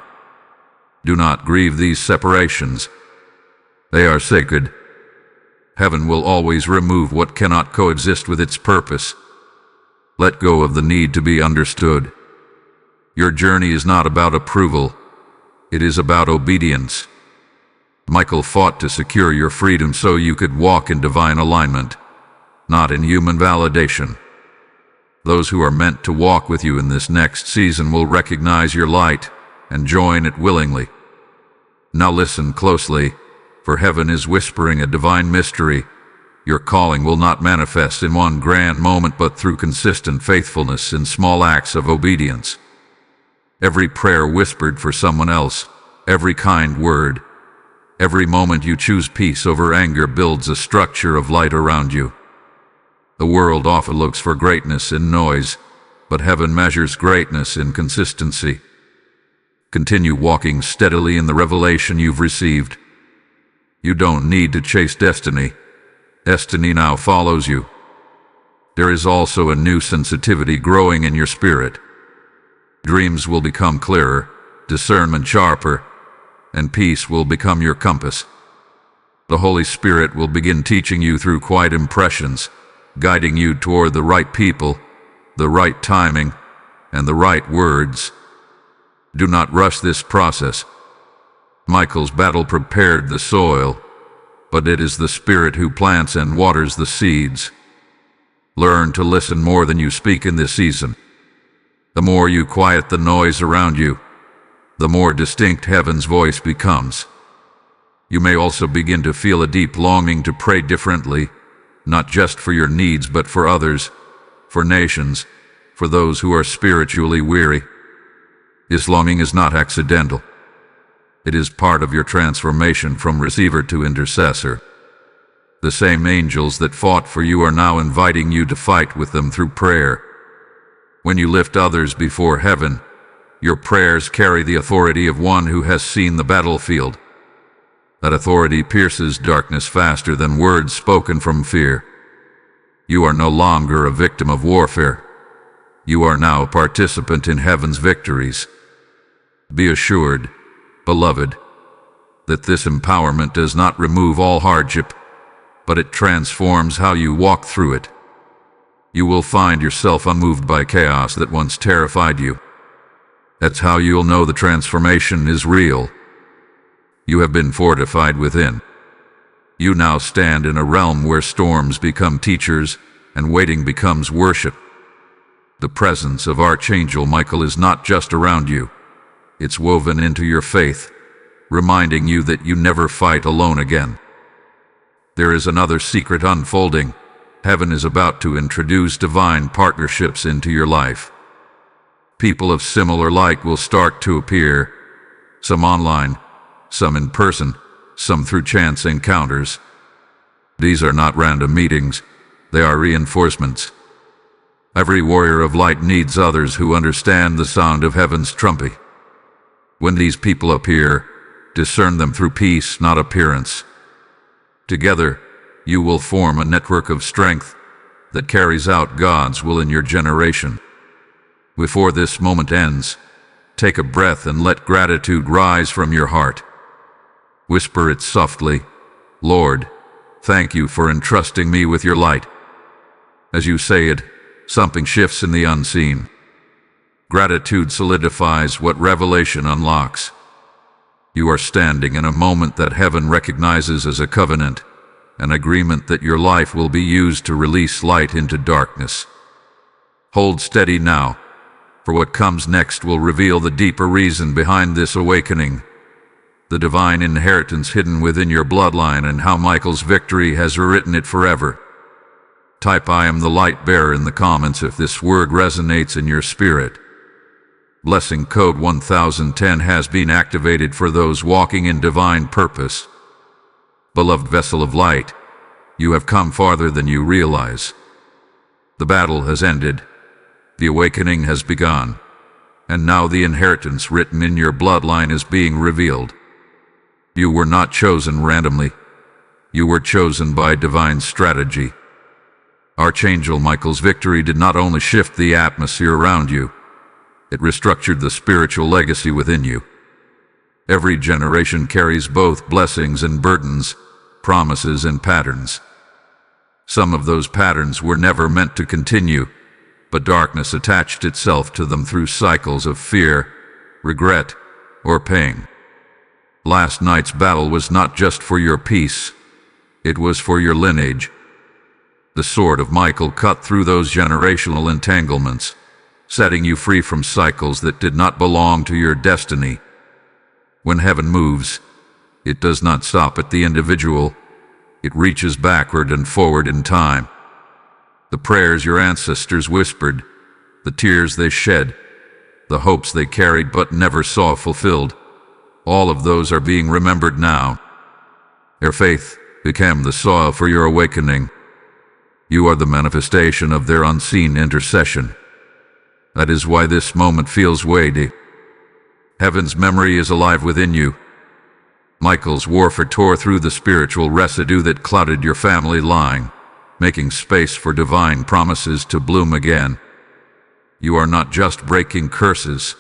[SPEAKER 1] Do not grieve these separations. They are sacred. Heaven will always remove what cannot coexist with its purpose. Let go of the need to be understood. Your journey is not about approval. It is about obedience. Michael fought to secure your freedom so you could walk in divine alignment, not in human validation. Those who are meant to walk with you in this next season will recognize your light and join it willingly. Now listen closely, for heaven is whispering a divine mystery. Your calling will not manifest in one grand moment, but through consistent faithfulness in small acts of obedience. Every prayer whispered for someone else, every kind word, every moment you choose peace over anger builds a structure of light around you. The world often looks for greatness in noise, but heaven measures greatness in consistency. Continue walking steadily in the revelation you've received. You don't need to chase destiny. Destiny now follows you. There is also a new sensitivity growing in your spirit. Dreams will become clearer, discernment sharper, and peace will become your compass. The Holy Spirit will begin teaching you through quiet impressions, guiding you toward the right people, the right timing, and the right words. Do not rush this process. Michael's battle prepared the soil, but it is the Spirit who plants and waters the seeds. Learn to listen more than you speak in this season. The more you quiet the noise around you, the more distinct heaven's voice becomes. You may also begin to feel a deep longing to pray differently, not just for your needs but for others, for nations, for those who are spiritually weary. This longing is not accidental. It is part of your transformation from receiver to intercessor. The same angels that fought for you are now inviting you to fight with them through prayer. When you lift others before heaven, your prayers carry the authority of one who has seen the battlefield. That authority pierces darkness faster than words spoken from fear. You are no longer a victim of warfare. You are now a participant in heaven's victories. Be assured, beloved, that this empowerment does not remove all hardship, but it transforms how you walk through it. You will find yourself unmoved by chaos that once terrified you. That's how you'll know the transformation is real. You have been fortified within. You now stand in a realm where storms become teachers and waiting becomes worship. The presence of Archangel Michael is not just around you. It's woven into your faith, reminding you that you never fight alone again. There is another secret unfolding. Heaven is about to introduce divine partnerships into your life. People of similar light will start to appear, some online, some in person, some through chance encounters. These are not random meetings, they are reinforcements. Every warrior of light needs others who understand the sound of heaven's trumpet. When these people appear, discern them through peace, not appearance. Together, you will form a network of strength that carries out God's will in your generation. Before this moment ends, take a breath and let gratitude rise from your heart. Whisper it softly, Lord, thank you for entrusting me with your light. As you say it, something shifts in the unseen. Gratitude solidifies what revelation unlocks. You are standing in a moment that heaven recognizes as a covenant, an agreement that your life will be used to release light into darkness. Hold steady now, for what comes next will reveal the deeper reason behind this awakening, the divine inheritance hidden within your bloodline and how Michael's victory has rewritten it forever. Type I am the light bearer in the comments if this word resonates in your spirit. Blessing code 1010 has been activated for those walking in divine purpose. Beloved vessel of light, you have come farther than you realize. The battle has ended. The awakening has begun. And now the inheritance written in your bloodline is being revealed. You were not chosen randomly. You were chosen by divine strategy. Archangel Michael's victory did not only shift the atmosphere around you, it restructured the spiritual legacy within you. Every generation carries both blessings and burdens, promises and patterns. Some of those patterns were never meant to continue, but darkness attached itself to them through cycles of fear, regret, or pain. Last night's battle was not just for your peace, it was for your lineage. The sword of Michael cut through those generational entanglements, setting you free from cycles that did not belong to your destiny. When heaven moves, it does not stop at the individual. It reaches backward and forward in time. The prayers your ancestors whispered, the tears they shed, the hopes they carried but never saw fulfilled, all of those are being remembered now. Their faith became the soil for your awakening. You are the manifestation of their unseen intercession. That is why this moment feels weighty. Heaven's memory is alive within you. Michael's warfare tore through the spiritual residue that clouded your family line, making space for divine promises to bloom again. You are not just breaking curses,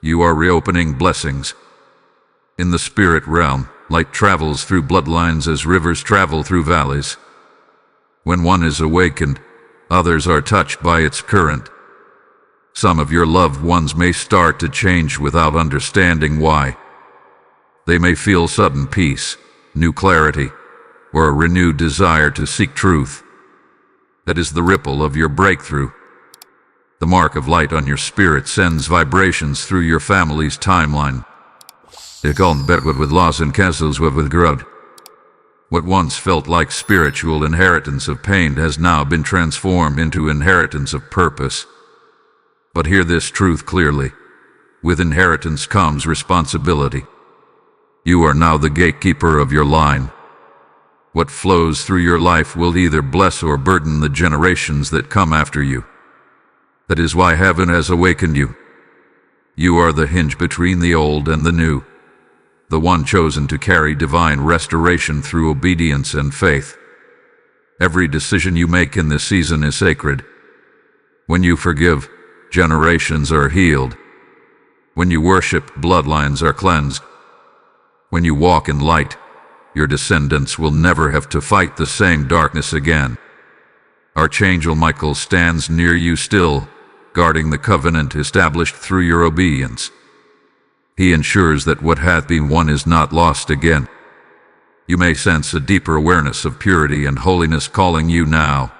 [SPEAKER 1] you are reopening blessings. In the spirit realm, light travels through bloodlines as rivers travel through valleys. When one is awakened, others are touched by its current. Some of your loved ones may start to change without understanding why. They may feel sudden peace, new clarity, or a renewed desire to seek truth. That is the ripple of your breakthrough. The mark of light on your spirit sends vibrations through your family's timeline. With loss and castles with growth. What once felt like spiritual inheritance of pain has now been transformed into inheritance of purpose. But hear this truth clearly. With inheritance comes responsibility. You are now the gatekeeper of your line. What flows through your life will either bless or burden the generations that come after you. That is why heaven has awakened you. You are the hinge between the old and the new, the one chosen to carry divine restoration through obedience and faith. Every decision you make in this season is sacred. When you forgive, generations are healed. When you worship, bloodlines are cleansed. When you walk in light, your descendants will never have to fight the same darkness again. Archangel Michael stands near you still, guarding the covenant established through your obedience. He ensures that what hath been won is not lost again. You may sense a deeper awareness of purity and holiness calling you now.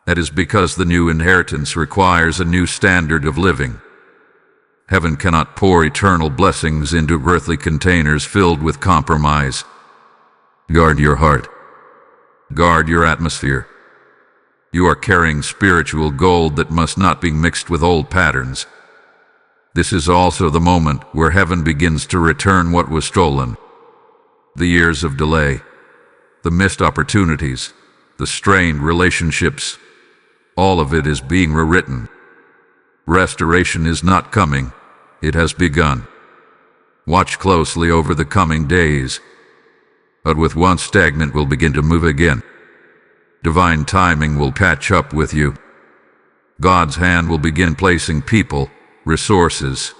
[SPEAKER 1] That is because the new inheritance requires a new standard of living. Heaven cannot pour eternal blessings into earthly containers filled with compromise. Guard your heart. Guard your atmosphere. You are carrying spiritual gold that must not be mixed with old patterns. This is also the moment where heaven begins to return what was stolen. The years of delay, the missed opportunities, the strained relationships, all of it is being rewritten. Restoration is not coming, it has begun. Watch closely over the coming days. But with one stagnant will begin to move again. Divine timing will catch up with you. God's hand will begin placing people, resources,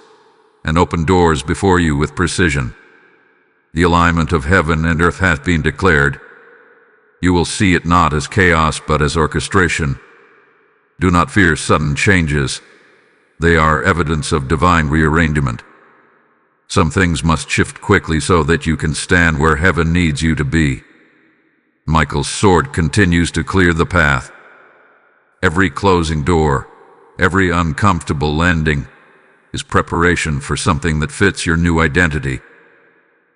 [SPEAKER 1] and open doors before you with precision. The alignment of heaven and earth hath been declared. You will see it not as chaos but as orchestration. Do not fear sudden changes. They are evidence of divine rearrangement. Some things must shift quickly so that you can stand where heaven needs you to be. Michael's sword continues to clear the path. Every closing door, every uncomfortable landing, is preparation for something that fits your new identity.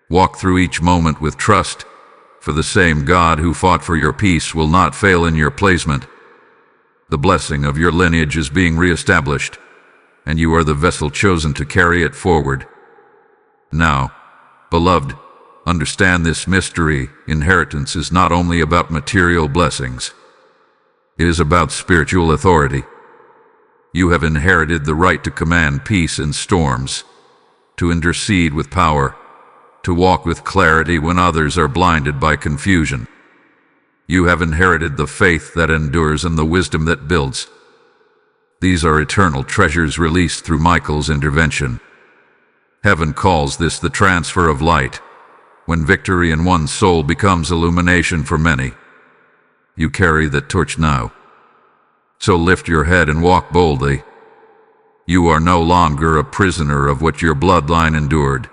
[SPEAKER 1] Walk through each moment with trust, for the same God who fought for your peace will not fail in your placement. The blessing of your lineage is being reestablished, and you are the vessel chosen to carry it forward. Now, beloved, understand this mystery. Inheritance is not only about material blessings. It is about spiritual authority. You have inherited the right to command peace in storms, to intercede with power, to walk with clarity when others are blinded by confusion. You have inherited the faith that endures and the wisdom that builds. These are eternal treasures released through Michael's intervention. Heaven calls this the transfer of light, when victory in one soul becomes illumination for many. You carry that torch now. So lift your head and walk boldly. You are no longer a prisoner of what your bloodline endured.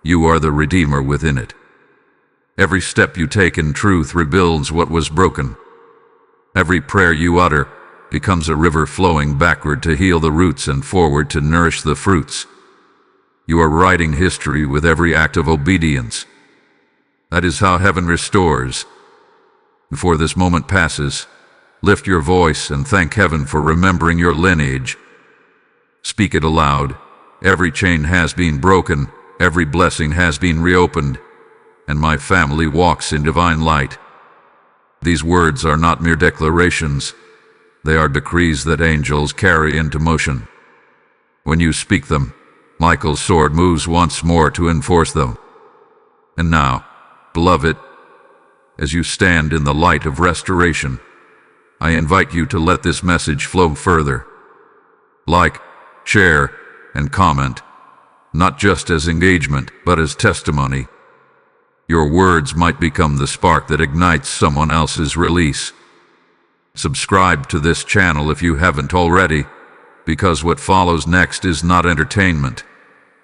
[SPEAKER 1] You are the Redeemer within it. Every step you take in truth rebuilds what was broken. Every prayer you utter becomes a river flowing backward to heal the roots and forward to nourish the fruits. You are writing history with every act of obedience. That is how heaven restores. Before this moment passes, lift your voice and thank heaven for remembering your lineage. Speak it aloud. Every chain has been broken, every blessing has been reopened, and my family walks in divine light. These words are not mere declarations. They are decrees that angels carry into motion. When you speak them, Michael's sword moves once more to enforce them. And now, beloved, as you stand in the light of restoration, I invite you to let this message flow further. Like, share, and comment, not just as engagement, but as testimony. Your words might become the spark that ignites someone else's release. Subscribe to this channel if you haven't already, because what follows next is not entertainment.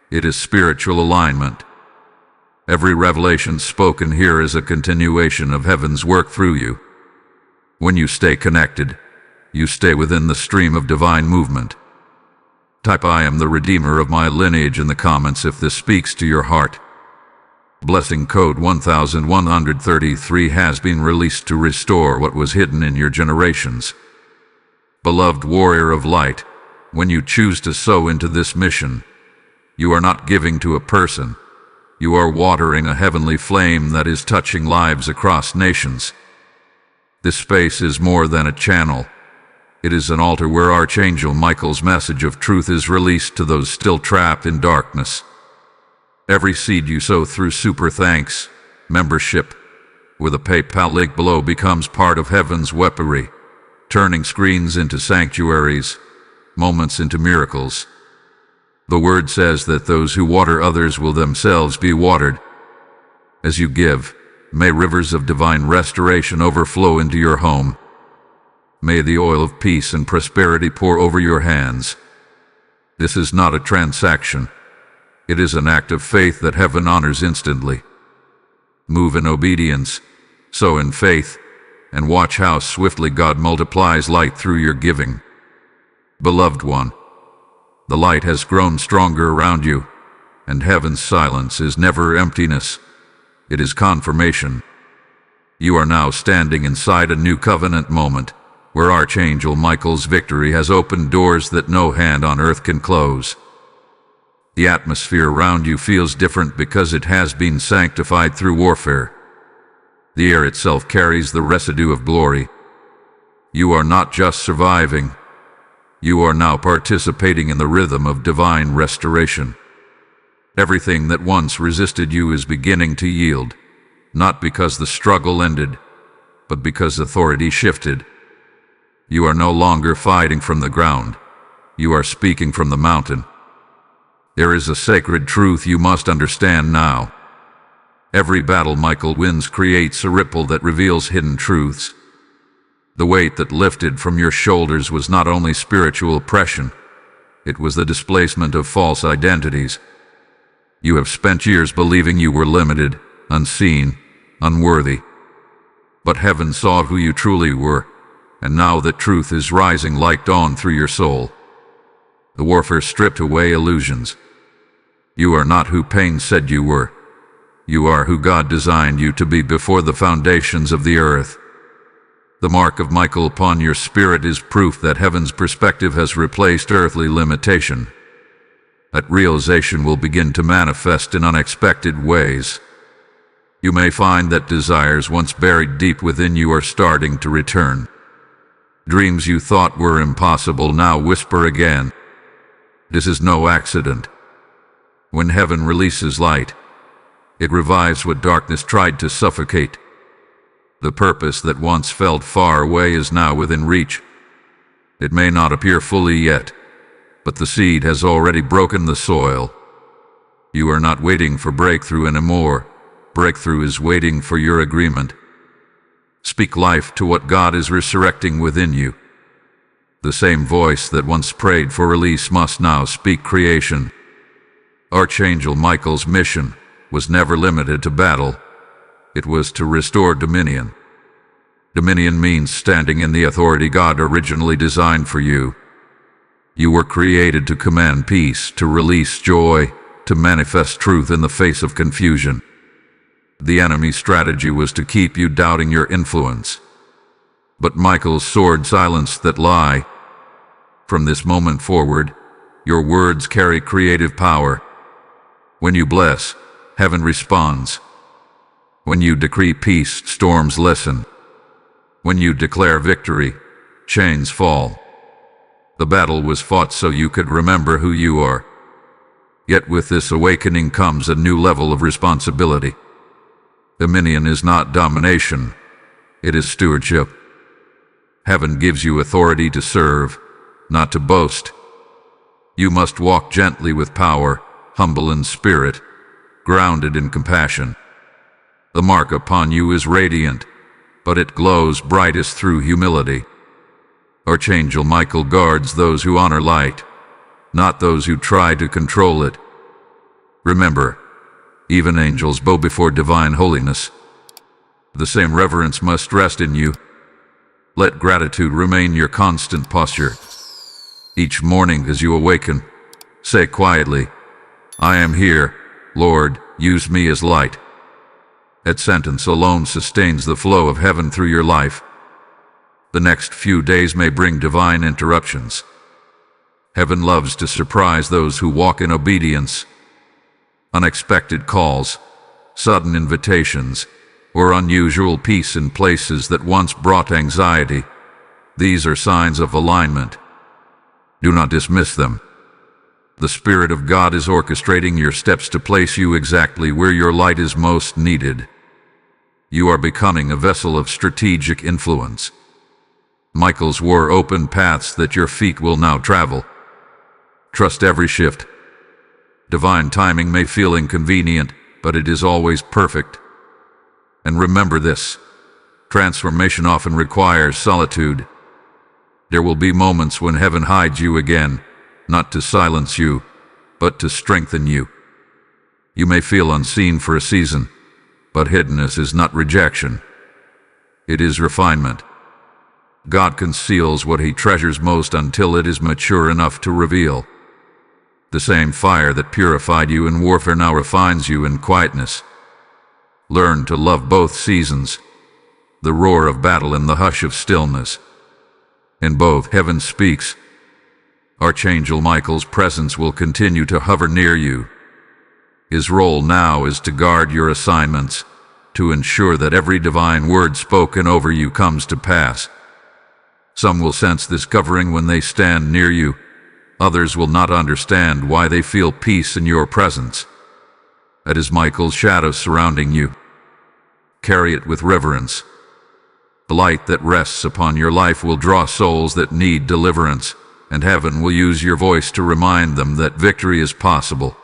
[SPEAKER 1] It is spiritual alignment. Every revelation spoken here is a continuation of heaven's work through you. When you stay connected, you stay within the stream of divine movement. Type "I am the Redeemer of my lineage" in the comments if this speaks to your heart. Blessing code 1133 has been released to restore what was hidden in your generations. Beloved warrior of light, when you choose to sow into this mission, you are not giving to a person. You are watering a heavenly flame that is touching lives across nations. This space is more than a channel. It is an altar where Archangel Michael's message of truth is released to those still trapped in darkness. Every seed you sow through Super Thanks membership with a PayPal link below becomes part of heaven's weaponry, turning screens into sanctuaries, moments into miracles. The word says that those who water others will themselves be watered. As you give, may rivers of divine restoration overflow into your home. May the oil of peace and prosperity pour over your hands. This is not a transaction. It is an act of faith that heaven honors instantly. Move in obedience, sow in faith, and watch how swiftly God multiplies light through your giving. Beloved one, the light has grown stronger around you, and heaven's silence is never emptiness. It is confirmation. You are now standing inside a new covenant moment, where Archangel Michael's victory has opened doors that no hand on earth can close. The atmosphere around you feels different because it has been sanctified through warfare. The air itself carries the residue of glory. You are not just surviving. You are now participating in the rhythm of divine restoration. Everything that once resisted you is beginning to yield, not because the struggle ended, but because authority shifted. You are no longer fighting from the ground. You are speaking from the mountain. There is a sacred truth you must understand now. Every battle Michael wins creates a ripple that reveals hidden truths. The weight that lifted from your shoulders was not only spiritual oppression, it was the displacement of false identities. You have spent years believing you were limited, unseen, unworthy. But heaven saw who you truly were, and now that truth is rising like dawn through your soul. The warfare stripped away illusions. You are not who pain said you were. You are who God designed you to be before the foundations of the earth. The mark of Michael upon your spirit is proof that heaven's perspective has replaced earthly limitation. That realization will begin to manifest in unexpected ways. You may find that desires once buried deep within you are starting to return. Dreams you thought were impossible now whisper again. This is no accident. When heaven releases light, it revives what darkness tried to suffocate. The purpose that once felt far away is now within reach. It may not appear fully yet, but the seed has already broken the soil. You are not waiting for breakthrough anymore. Breakthrough is waiting for your agreement. Speak life to what God is resurrecting within you. The same voice that once prayed for release must now speak creation. Archangel Michael's mission was never limited to battle. It was to restore dominion. Dominion means standing in the authority God originally designed for you. You were created to command peace, to release joy, to manifest truth in the face of confusion. The enemy's strategy was to keep you doubting your influence. But Michael's sword silenced that lie. From this moment forward, your words carry creative power. When you bless, heaven responds. When you decree peace, storms listen. When you declare victory, chains fall. The battle was fought so you could remember who you are. Yet with this awakening comes a new level of responsibility. Dominion is not domination, it is stewardship. Heaven gives you authority to serve, not to boast. You must walk gently with power, humble in spirit, grounded in compassion. The mark upon you is radiant, but it glows brightest through humility. Archangel Michael guards those who honor light, not those who try to control it. Remember, even angels bow before divine holiness. The same reverence must rest in you. Let gratitude remain your constant posture. Each morning as you awaken, say quietly, "I am here, Lord, use me as light." That sentence alone sustains the flow of heaven through your life. The next few days may bring divine interruptions. Heaven loves to surprise those who walk in obedience. Unexpected calls, sudden invitations, or unusual peace in places that once brought anxiety. These are signs of alignment. Do not dismiss them. The Spirit of God is orchestrating your steps to place you exactly where your light is most needed. You are becoming a vessel of strategic influence. Michael's war open paths that your feet will now travel. Trust every shift. Divine timing may feel inconvenient, but it is always perfect. And remember this: transformation often requires solitude. There will be moments when heaven hides you again, not to silence you, but to strengthen you. You may feel unseen for a season, but hiddenness is not rejection. It is refinement. God conceals what he treasures most until it is mature enough to reveal. The same fire that purified you in warfare now refines you in quietness. Learn to love both seasons, the roar of battle and the hush of stillness. In both, heaven speaks. Archangel Michael's presence will continue to hover near you. His role now is to guard your assignments, to ensure that every divine word spoken over you comes to pass. Some will sense this covering when they stand near you. Others will not understand why they feel peace in your presence. That is Michael's shadow surrounding you. Carry it with reverence. The light that rests upon your life will draw souls that need deliverance, and heaven will use your voice to remind them that victory is possible.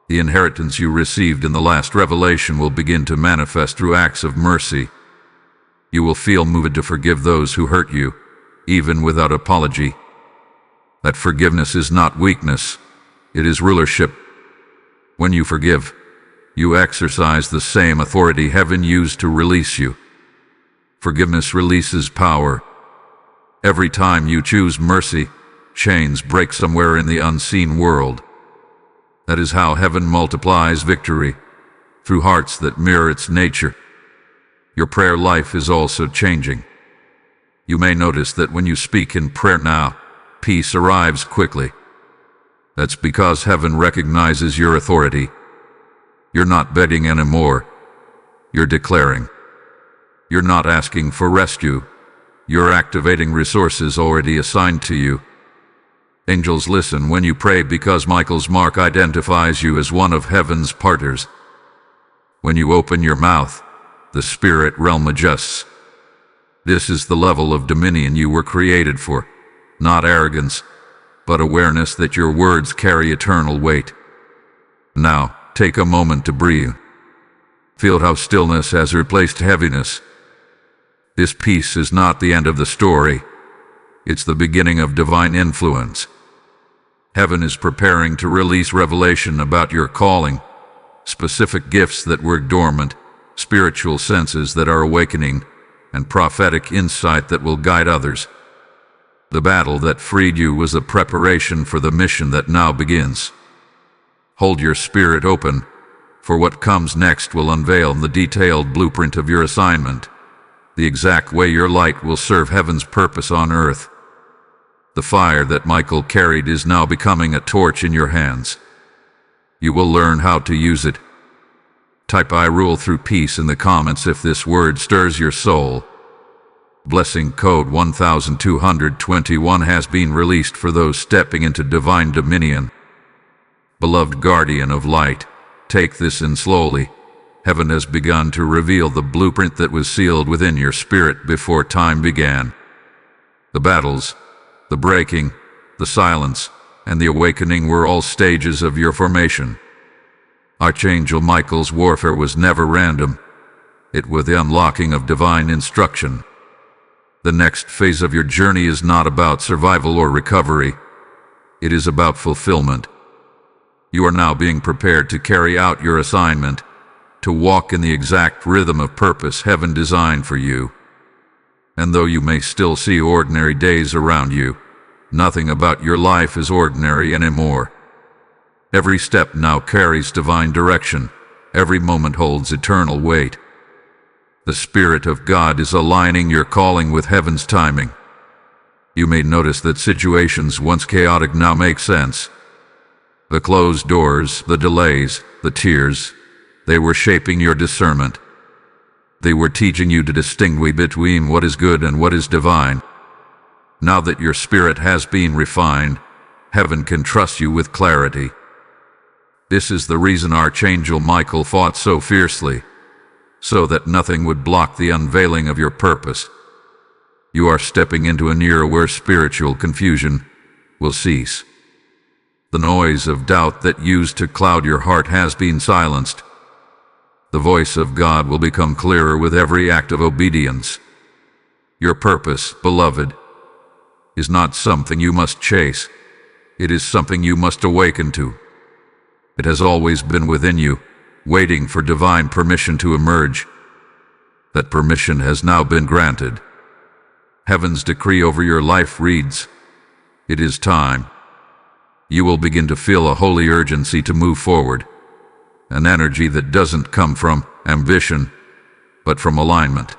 [SPEAKER 1] The inheritance you received in the last revelation will begin to manifest through acts of mercy. You will feel moved to forgive those who hurt you, even without apology. That forgiveness is not weakness, it is rulership. When you forgive, you exercise the same authority heaven used to release you. Forgiveness releases power. Every time you choose mercy, chains break somewhere in the unseen world. That is how heaven multiplies victory, through hearts that mirror its nature. Your prayer life is also changing. You may notice that when you speak in prayer now, peace arrives quickly. That's because heaven recognizes your authority. You're not begging anymore. You're declaring. You're not asking for rescue. You're activating resources already assigned to you. Angels listen when you pray because Michael's mark identifies you as one of heaven's partners. When you open your mouth, the spirit realm adjusts. This is the level of dominion you were created for, not arrogance, but awareness that your words carry eternal weight. Now, take a moment to breathe. Feel how stillness has replaced heaviness. This peace is not the end of the story. It's the beginning of divine influence. Heaven is preparing to release revelation about your calling, specific gifts that were dormant, spiritual senses that are awakening, and prophetic insight that will guide others. The battle that freed you was a preparation for the mission that now begins. Hold your spirit open, for what comes next will unveil the detailed blueprint of your assignment, the exact way your light will serve heaven's purpose on earth. The fire that Michael carried is now becoming a torch in your hands. You will learn how to use it. Type "I rule through peace" in the comments if this word stirs your soul. Blessing code 1221 has been released for those stepping into divine dominion. Beloved guardian of light, take this in slowly. Heaven has begun to reveal the blueprint that was sealed within your spirit before time began. The battles, the breaking, the silence, and the awakening were all stages of your formation. Archangel Michael's warfare was never random. It was the unlocking of divine instruction. The next phase of your journey is not about survival or recovery. It is about fulfillment. You are now being prepared to carry out your assignment, to walk in the exact rhythm of purpose heaven designed for you. And though you may still see ordinary days around you, nothing about your life is ordinary anymore. Every step now carries divine direction. Every moment holds eternal weight. The Spirit of God is aligning your calling with heaven's timing. You may notice that situations once chaotic now make sense. The closed doors, the delays, the tears, they were shaping your discernment. They were teaching you to distinguish between what is good and what is divine. Now that your spirit has been refined, heaven can trust you with clarity. This is the reason Archangel Michael fought so fiercely, so that nothing would block the unveiling of your purpose. You are stepping into an era where spiritual confusion will cease. The noise of doubt that used to cloud your heart has been silenced. The voice of God will become clearer with every act of obedience. Your purpose, beloved, is not something you must chase. It is something you must awaken to. It has always been within you, waiting for divine permission to emerge. That permission has now been granted. Heaven's decree over your life reads, "It is time." You will begin to feel a holy urgency to move forward, an energy that doesn't come from ambition, but from alignment.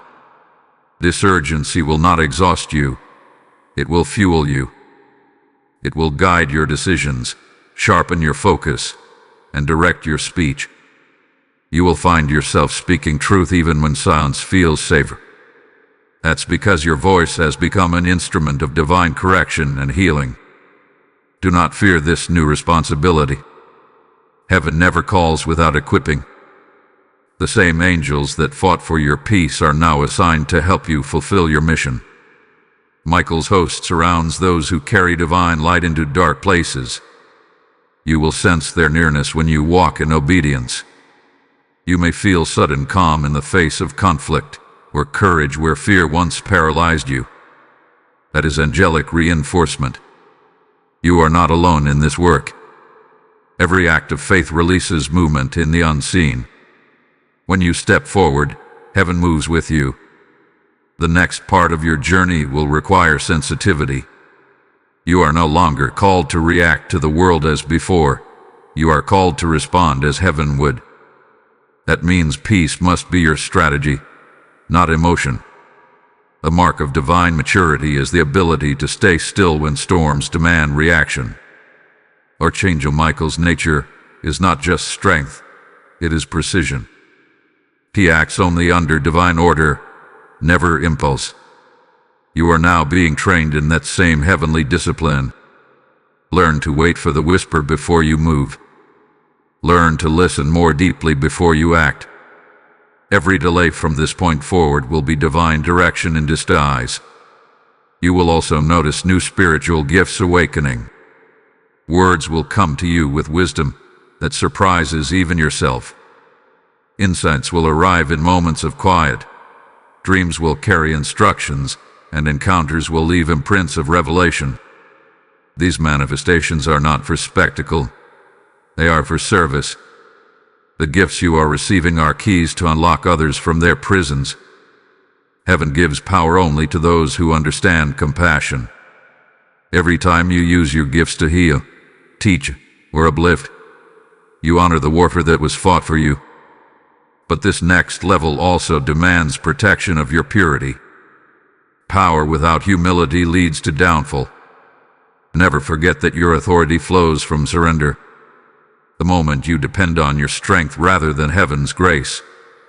[SPEAKER 1] This urgency will not exhaust you. It will fuel you. It will guide your decisions, sharpen your focus, and direct your speech. You will find yourself speaking truth even when silence feels safer. That's because your voice has become an instrument of divine correction and healing. Do not fear this new responsibility. Heaven never calls without equipping. The same angels that fought for your peace are now assigned to help you fulfill your mission. Michael's host surrounds those who carry divine light into dark places. You will sense their nearness when you walk in obedience. You may feel sudden calm in the face of conflict, or courage where fear once paralyzed you. That is angelic reinforcement. You are not alone in this work. Every act of faith releases movement in the unseen. When you step forward, heaven moves with you. The next part of your journey will require sensitivity. You are no longer called to react to the world as before. You are called to respond as heaven would. That means peace must be your strategy, not emotion. The mark of divine maturity is the ability to stay still when storms demand reaction. Archangel Michael's nature is not just strength, it is precision. He acts only under divine order, never impulse. You are now being trained in that same heavenly discipline. Learn to wait for the whisper before you move. Learn to listen more deeply before you act. Every delay from this point forward will be divine direction in disguise. You will also notice new spiritual gifts awakening. Words will come to you with wisdom that surprises even yourself. Insights will arrive in moments of quiet. Dreams will carry instructions, and encounters will leave imprints of revelation. These manifestations are not for spectacle. They are for service. The gifts you are receiving are keys to unlock others from their prisons. Heaven gives power only to those who understand compassion. Every time you use your gifts to heal, teach, or uplift, you honor the warfare that was fought for you. But this next level also demands protection of your purity. Power without humility leads to downfall. Never forget that your authority flows from surrender. The moment you depend on your strength rather than heaven's grace,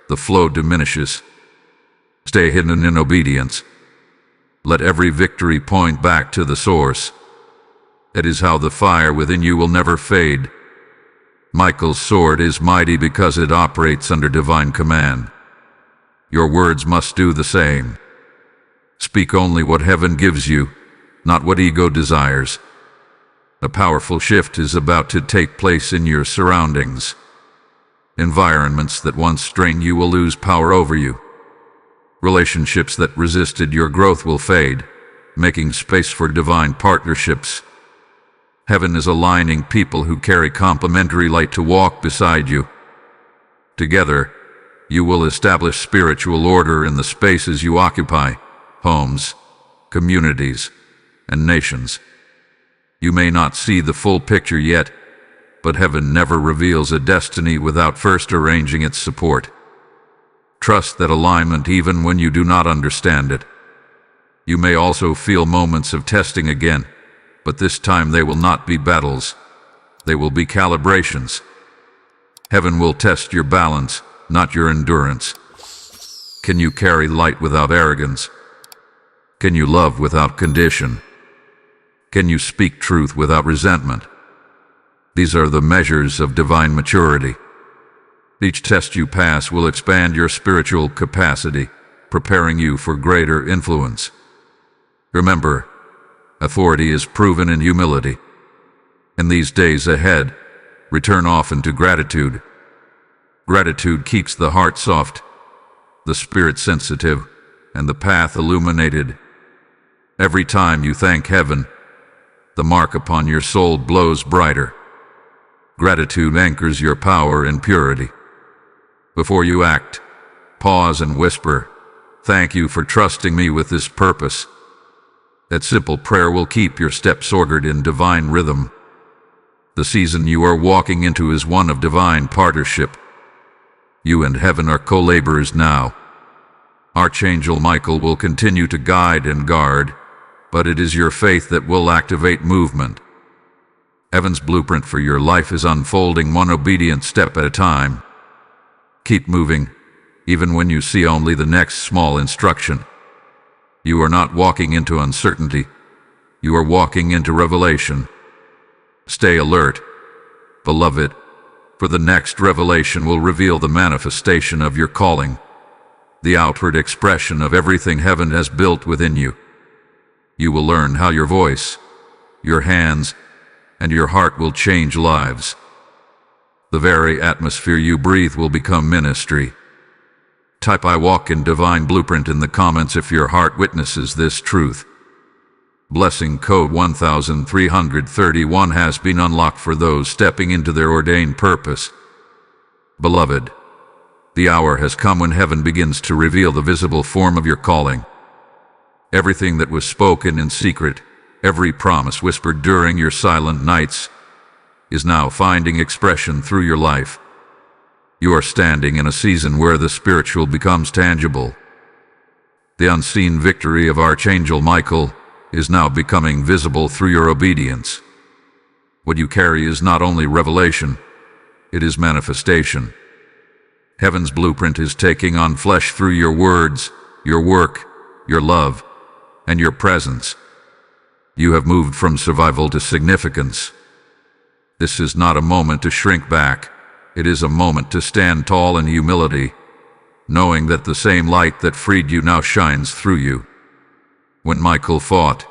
[SPEAKER 1] the flow diminishes. Stay hidden in obedience. Let every victory point back to the source. That is how the fire within you will never fade. Michael's sword is mighty because it operates under divine command. Your words must do the same. Speak only what heaven gives you, not what ego desires. A powerful shift is about to take place in your surroundings. Environments that once strained you will lose power over you. Relationships that resisted your growth will fade, making space for divine partnerships. Heaven is aligning people who carry complementary light to walk beside you. Together, you will establish spiritual order in the spaces you occupy, homes, communities, and nations. You may not see the full picture yet, but heaven never reveals a destiny without first arranging its support. Trust that alignment even when you do not understand it. You may also feel moments of testing again, but this time they will not be battles. They will be calibrations. Heaven will test your balance, not your endurance. Can you carry light without arrogance? Can you love without condition? Can you speak truth without resentment? These are the measures of divine maturity. Each test you pass will expand your spiritual capacity, preparing you for greater influence. Remember, authority is proven in humility. In these days ahead, return often to gratitude. Gratitude keeps the heart soft, the spirit sensitive, and the path illuminated. Every time you thank heaven, the mark upon your soul glows brighter. Gratitude anchors your power in purity. Before you act, pause and whisper, "Thank you for trusting me with this purpose." That simple prayer will keep your steps ordered in divine rhythm. The season you are walking into is one of divine partnership. You and heaven are co-laborers now. Archangel Michael will continue to guide and guard, but it is your faith that will activate movement. Heaven's blueprint for your life is unfolding one obedient step at a time. Keep moving, even when you see only the next small instruction. You are not walking into uncertainty. You are walking into revelation. Stay alert, beloved, for the next revelation will reveal the manifestation of your calling, the outward expression of everything heaven has built within you. You will learn how your voice, your hands, and your heart will change lives. The very atmosphere you breathe will become ministry. Type "I walk in divine blueprint" in the comments if your heart witnesses this truth. Blessing code 1331 has been unlocked for those stepping into their ordained purpose. Beloved, the hour has come when heaven begins to reveal the visible form of your calling. Everything that was spoken in secret, every promise whispered during your silent nights, is now finding expression through your life. You are standing in a season where the spiritual becomes tangible. The unseen victory of Archangel Michael is now becoming visible through your obedience. What you carry is not only revelation, it is manifestation. Heaven's blueprint is taking on flesh through your words, your work, your love, and your presence. You have moved from survival to significance. This is not a moment to shrink back. It is a moment to stand tall in humility, knowing that the same light that freed you now shines through you. When Michael fought,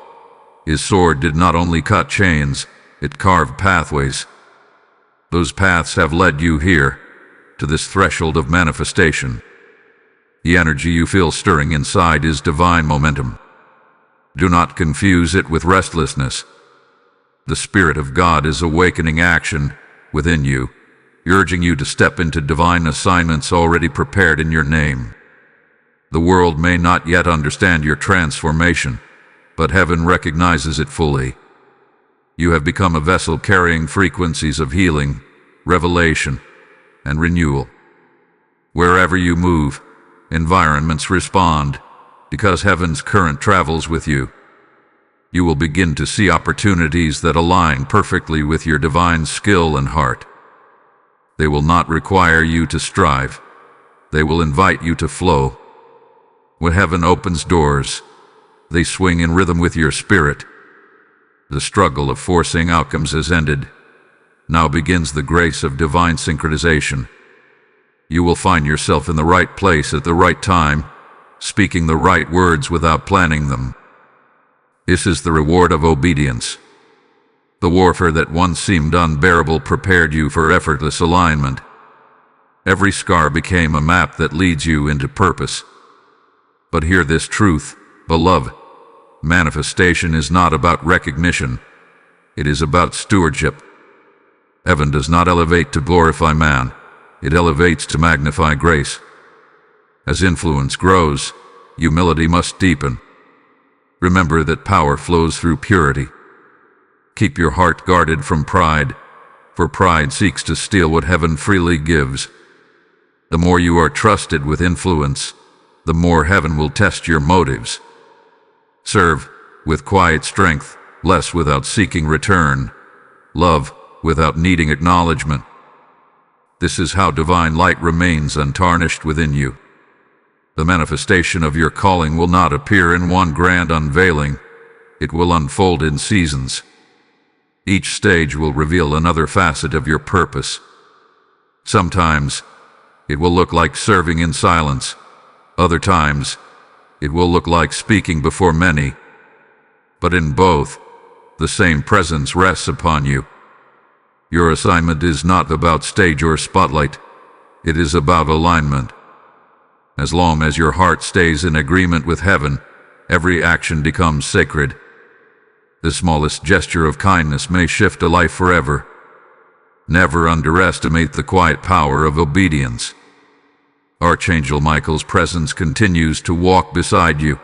[SPEAKER 1] his sword did not only cut chains, it carved pathways. Those paths have led you here, to this threshold of manifestation. The energy you feel stirring inside is divine momentum. Do not confuse it with restlessness. The Spirit of God is awakening action within you, urging you to step into divine assignments already prepared in your name. The world may not yet understand your transformation, but heaven recognizes it fully. You have become a vessel carrying frequencies of healing, revelation, and renewal. Wherever you move, environments respond, because heaven's current travels with you. You will begin to see opportunities that align perfectly with your divine skill and heart. They will not require you to strive. They will invite you to flow. When heaven opens doors, they swing in rhythm with your spirit. The struggle of forcing outcomes has ended. Now begins the grace of divine synchronization. You will find yourself in the right place at the right time, speaking the right words without planning them. This is the reward of obedience. The warfare that once seemed unbearable prepared you for effortless alignment. Every scar became a map that leads you into purpose. But hear this truth, beloved. Manifestation is not about recognition. It is about stewardship. Heaven does not elevate to glorify man. It elevates to magnify grace. As influence grows, humility must deepen. Remember that power flows through purity. Keep your heart guarded from pride, for pride seeks to steal what heaven freely gives. The more you are trusted with influence, the more heaven will test your motives. Serve with quiet strength, bless without seeking return, love without needing acknowledgement. This is how divine light remains untarnished within you. The manifestation of your calling will not appear in one grand unveiling. It will unfold in seasons. Each stage will reveal another facet of your purpose. Sometimes it will look like serving in silence. Other times it will look like speaking before many. But in both, the same presence rests upon you. Your assignment is not about stage or spotlight. It is about alignment. As long as your heart stays in agreement with heaven, every action becomes sacred. The smallest gesture of kindness may shift a life forever. Never underestimate the quiet power of obedience. Archangel Michael's presence continues to walk beside you.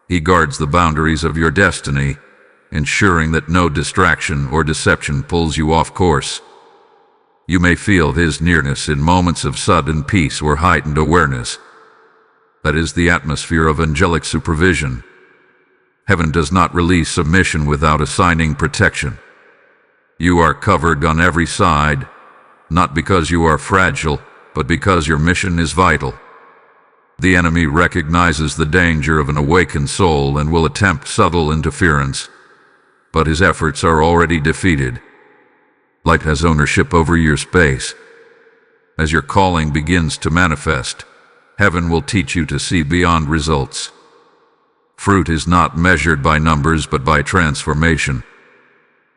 [SPEAKER 1] He guards the boundaries of your destiny, ensuring that no distraction or deception pulls you off course. You may feel his nearness in moments of sudden peace or heightened awareness. That is the atmosphere of angelic supervision. Heaven does not release a mission without assigning protection. You are covered on every side, not because you are fragile, but because your mission is vital. The enemy recognizes the danger of an awakened soul and will attempt subtle interference, but his efforts are already defeated. Light has ownership over your space. As your calling begins to manifest, heaven will teach you to see beyond results. Fruit is not measured by numbers but by transformation.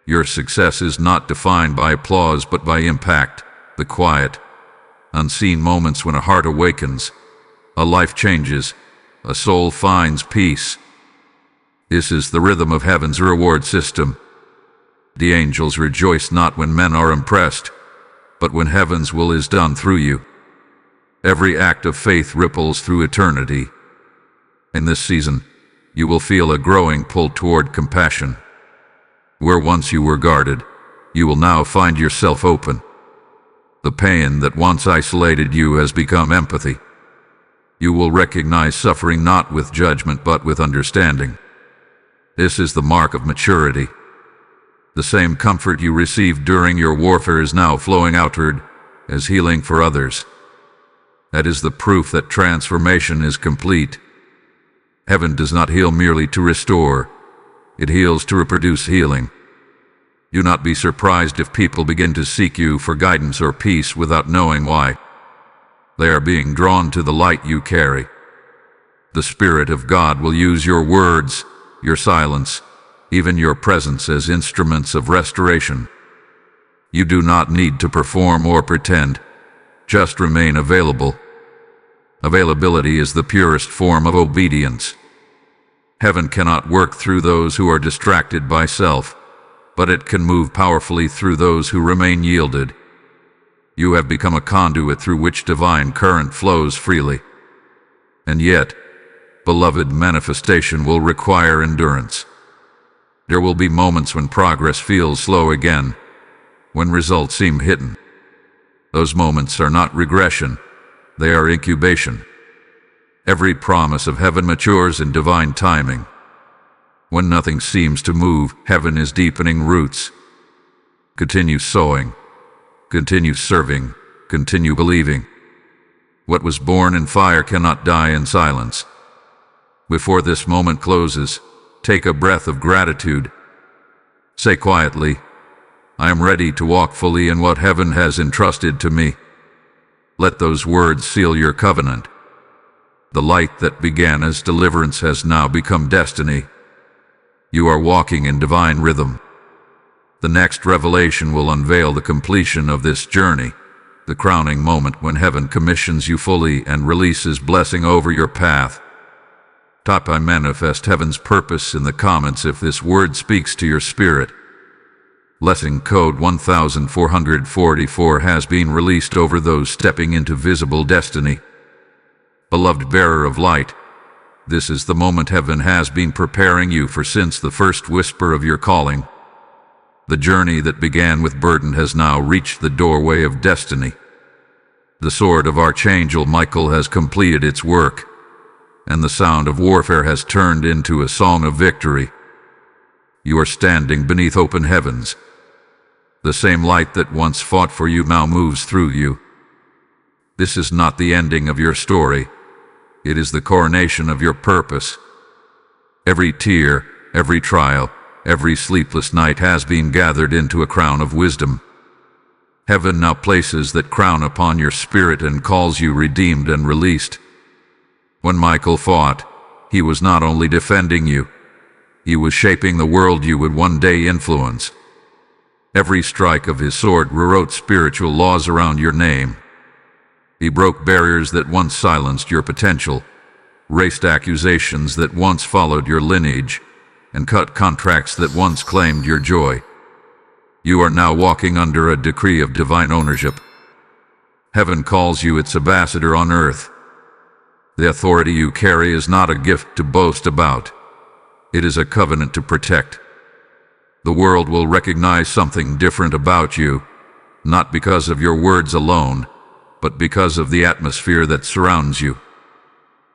[SPEAKER 1] Your success is not defined by applause but by impact, the quiet, unseen moments when a heart awakens, a life changes, a soul finds peace. This is the rhythm of heaven's reward system. The angels rejoice not when men are impressed, but when heaven's will is done through you. Every act of faith ripples through eternity. In this season, you will feel a growing pull toward compassion. Where once you were guarded, you will now find yourself open. The pain that once isolated you has become empathy. You will recognize suffering not with judgment but with understanding. This is the mark of maturity. The same comfort you received during your warfare is now flowing outward as healing for others. That is the proof that transformation is complete. Heaven does not heal merely to restore. It heals to reproduce healing. Do not be surprised if people begin to seek you for guidance or peace without knowing why. They are being drawn to the light you carry. The Spirit of God will use your words, your silence, even your presence as instruments of restoration. You do not need to perform or pretend. Just remain available. Availability is the purest form of obedience. Heaven cannot work through those who are distracted by self, but it can move powerfully through those who remain yielded. You have become a conduit through which divine current flows freely. And yet, beloved, manifestation will require endurance. There will be moments when progress feels slow again, when results seem hidden. Those moments are not regression, they are incubation. Every promise of heaven matures in divine timing. When nothing seems to move, heaven is deepening roots. Continue sowing, continue serving, continue believing. What was born in fire cannot die in silence. Before this moment closes, take a breath of gratitude. Say quietly, I am ready to walk fully in what heaven has entrusted to me. Let those words seal your covenant. The light that began as deliverance has now become destiny. You are walking in divine rhythm. The next revelation will unveil the completion of this journey, the crowning moment when heaven commissions you fully and releases blessing over your path. Type "I manifest heaven's purpose" in the comments if this word speaks to your spirit. Blessing code 1444 has been released over those stepping into visible destiny. Beloved bearer of light, this is the moment heaven has been preparing you for since the first whisper of your calling. The journey that began with burden has now reached the doorway of destiny. The sword of Archangel Michael has completed its work, and the sound of warfare has turned into a song of victory. You are standing beneath open heavens. The same light that once fought for you now moves through you. This is not the ending of your story. It is the coronation of your purpose. Every tear, every trial, every sleepless night has been gathered into a crown of wisdom. Heaven now places that crown upon your spirit and calls you redeemed and released. When Michael fought, he was not only defending you, he was shaping the world you would one day influence. Every strike of his sword rewrote spiritual laws around your name. He broke barriers that once silenced your potential, erased accusations that once followed your lineage, and cut contracts that once claimed your joy. You are now walking under a decree of divine ownership. Heaven calls you its ambassador on earth. The authority you carry is not a gift to boast about. It is a covenant to protect. The world will recognize something different about you, not because of your words alone, but because of the atmosphere that surrounds you.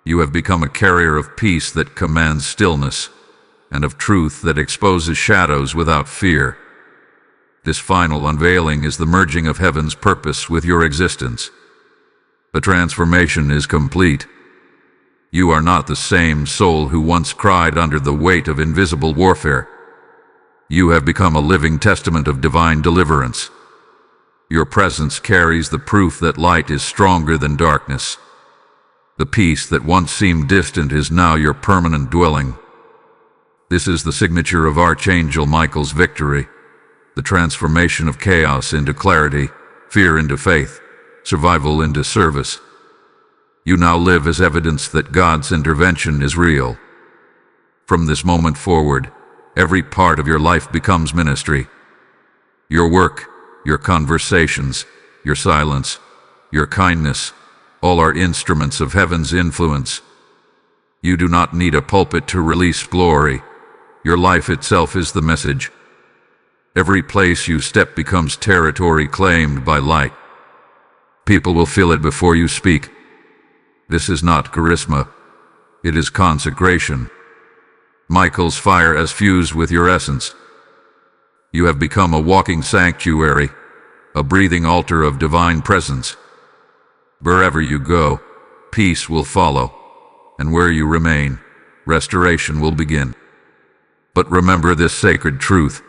[SPEAKER 1] You have become a carrier of peace that commands stillness, and of truth that exposes shadows without fear. This final unveiling is the merging of heaven's purpose with your existence. The transformation is complete. You are not the same soul who once cried under the weight of invisible warfare. You have become a living testament of divine deliverance. Your presence carries the proof that light is stronger than darkness. The peace that once seemed distant is now your permanent dwelling. This is the signature of Archangel Michael's victory, the transformation of chaos into clarity, fear into faith, survival into service. You now live as evidence that God's intervention is real. From this moment forward, every part of your life becomes ministry. Your work, your conversations, your silence, your kindness, all are instruments of heaven's influence. You do not need a pulpit to release glory. Your life itself is the message. Every place you step becomes territory claimed by light. People will feel it before you speak. This is not charisma. It is consecration. Michael's fire has fused with your essence. You have become a walking sanctuary, a breathing altar of divine presence. Wherever you go, peace will follow, and where you remain, restoration will begin. But remember this sacred truth: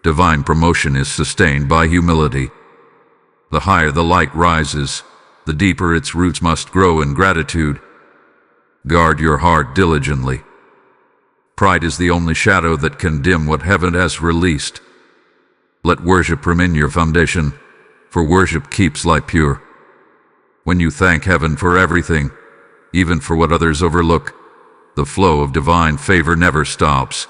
[SPEAKER 1] divine promotion is sustained by humility. The higher the light rises, the deeper its roots must grow in gratitude. Guard your heart diligently. Pride is the only shadow that can dim what heaven has released. Let worship remain your foundation, for worship keeps light pure. When you thank heaven for everything, even for what others overlook, the flow of divine favor never stops.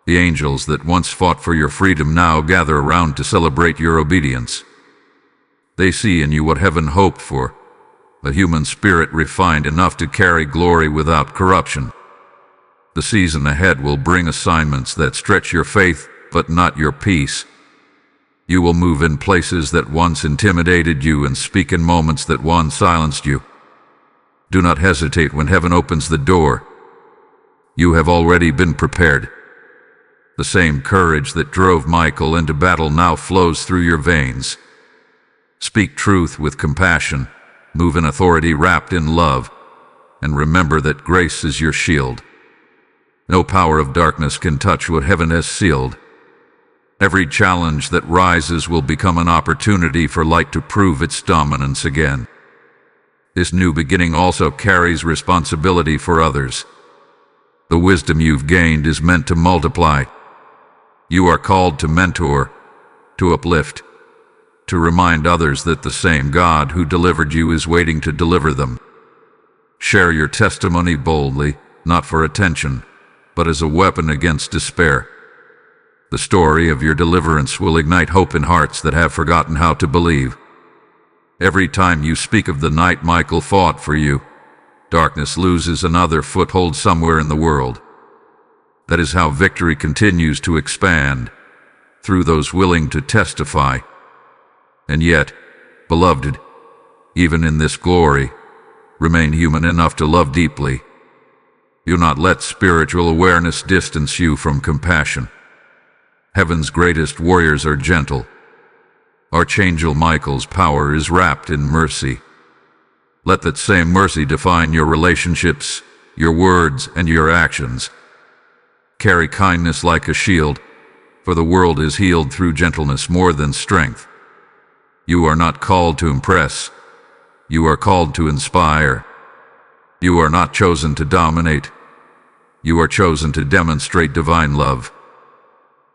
[SPEAKER 1] The angels that once fought for your freedom now gather around to celebrate your obedience. They see in you what heaven hoped for, a human spirit refined enough to carry glory without corruption. The season ahead will bring assignments that stretch your faith, but not your peace. You will move in places that once intimidated you and speak in moments that once silenced you. Do not hesitate when heaven opens the door. You have already been prepared. The same courage that drove Michael into battle now flows through your veins. Speak truth with compassion, move in authority wrapped in love, and remember that grace is your shield. No power of darkness can touch what heaven has sealed. Every challenge that rises will become an opportunity for light to prove its dominance again. This new beginning also carries responsibility for others. The wisdom you've gained is meant to multiply. You are called to mentor, to uplift, to remind others that the same God who delivered you is waiting to deliver them. Share your testimony boldly, not for attention, but as a weapon against despair. The story of your deliverance will ignite hope in hearts that have forgotten how to believe. Every time you speak of the night Michael fought for you, darkness loses another foothold somewhere in the world. That is how victory continues to expand, through those willing to testify. And yet, beloved, even in this glory, remain human enough to love deeply. Do not let spiritual awareness distance you from compassion. Heaven's greatest warriors are gentle. Archangel Michael's power is wrapped in mercy. Let that same mercy define your relationships, your words, and your actions. Carry kindness like a shield, for the world is healed through gentleness more than strength. You are not called to impress. You are called to inspire. You are not chosen to dominate. You are chosen to demonstrate divine love.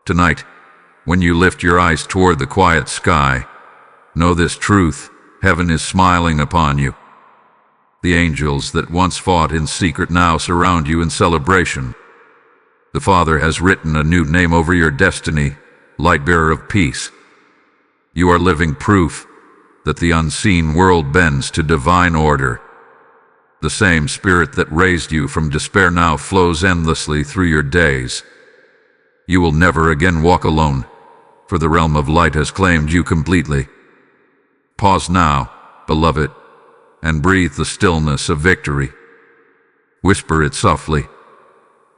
[SPEAKER 1] Tonight, when you lift your eyes toward the quiet sky, know this truth: heaven is smiling upon you. The angels that once fought in secret now surround you in celebration. The Father has written a new name over your destiny, light-bearer of peace. You are living proof that the unseen world bends to divine order. The same Spirit that raised you from despair now flows endlessly through your days. You will never again walk alone, for the realm of light has claimed you completely. Pause now, beloved, and breathe the stillness of victory. Whisper it softly: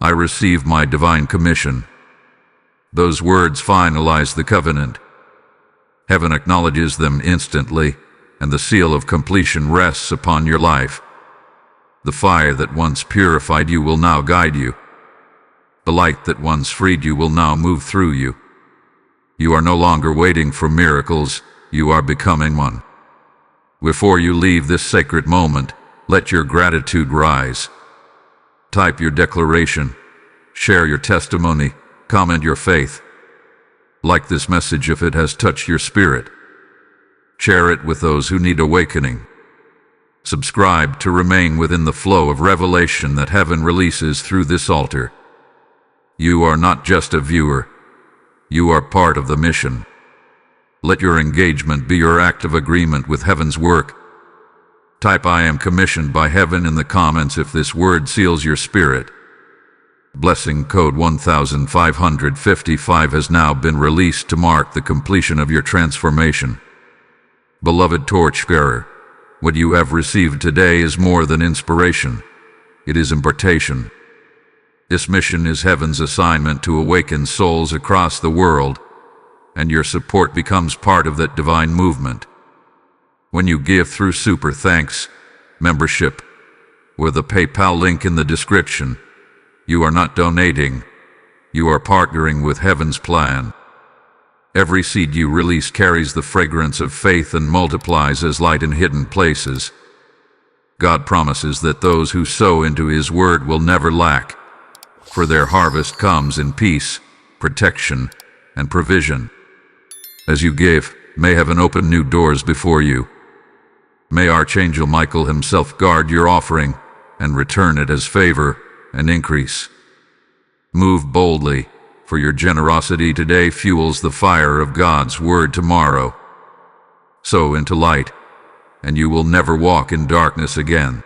[SPEAKER 1] I receive my divine commission. Those words finalize the covenant. Heaven acknowledges them instantly, and the seal of completion rests upon your life. The fire that once purified you will now guide you. The light that once freed you will now move through you. You are no longer waiting for miracles, you are becoming one. Before you leave this sacred moment, let your gratitude rise. Type your declaration, share your testimony, comment your faith. Like this message if it has touched your spirit. Share it with those who need awakening. Subscribe to remain within the flow of revelation that heaven releases through this altar. You are not just a viewer. You are part of the mission. Let your engagement be your act of agreement with heaven's work. Type "I am commissioned by heaven" in the comments if this word seals your spirit. Blessing code 1555 has now been released to mark the completion of your transformation. Beloved torchbearer, what you have received today is more than inspiration. It is impartation. This mission is heaven's assignment to awaken souls across the world, and your support becomes part of that divine movement. When you give through super thanks, membership, or the PayPal link in the description, you are not donating, you are partnering with heaven's plan. Every seed you release carries the fragrance of faith and multiplies as light in hidden places. God promises that those who sow into His word will never lack, for their harvest comes in peace, protection, and provision. As you give, may heaven open new doors before you. May Archangel Michael himself guard your offering and return it as favor and increase. Move boldly, for your generosity today fuels the fire of God's word tomorrow. Sow into light, and you will never walk in darkness again.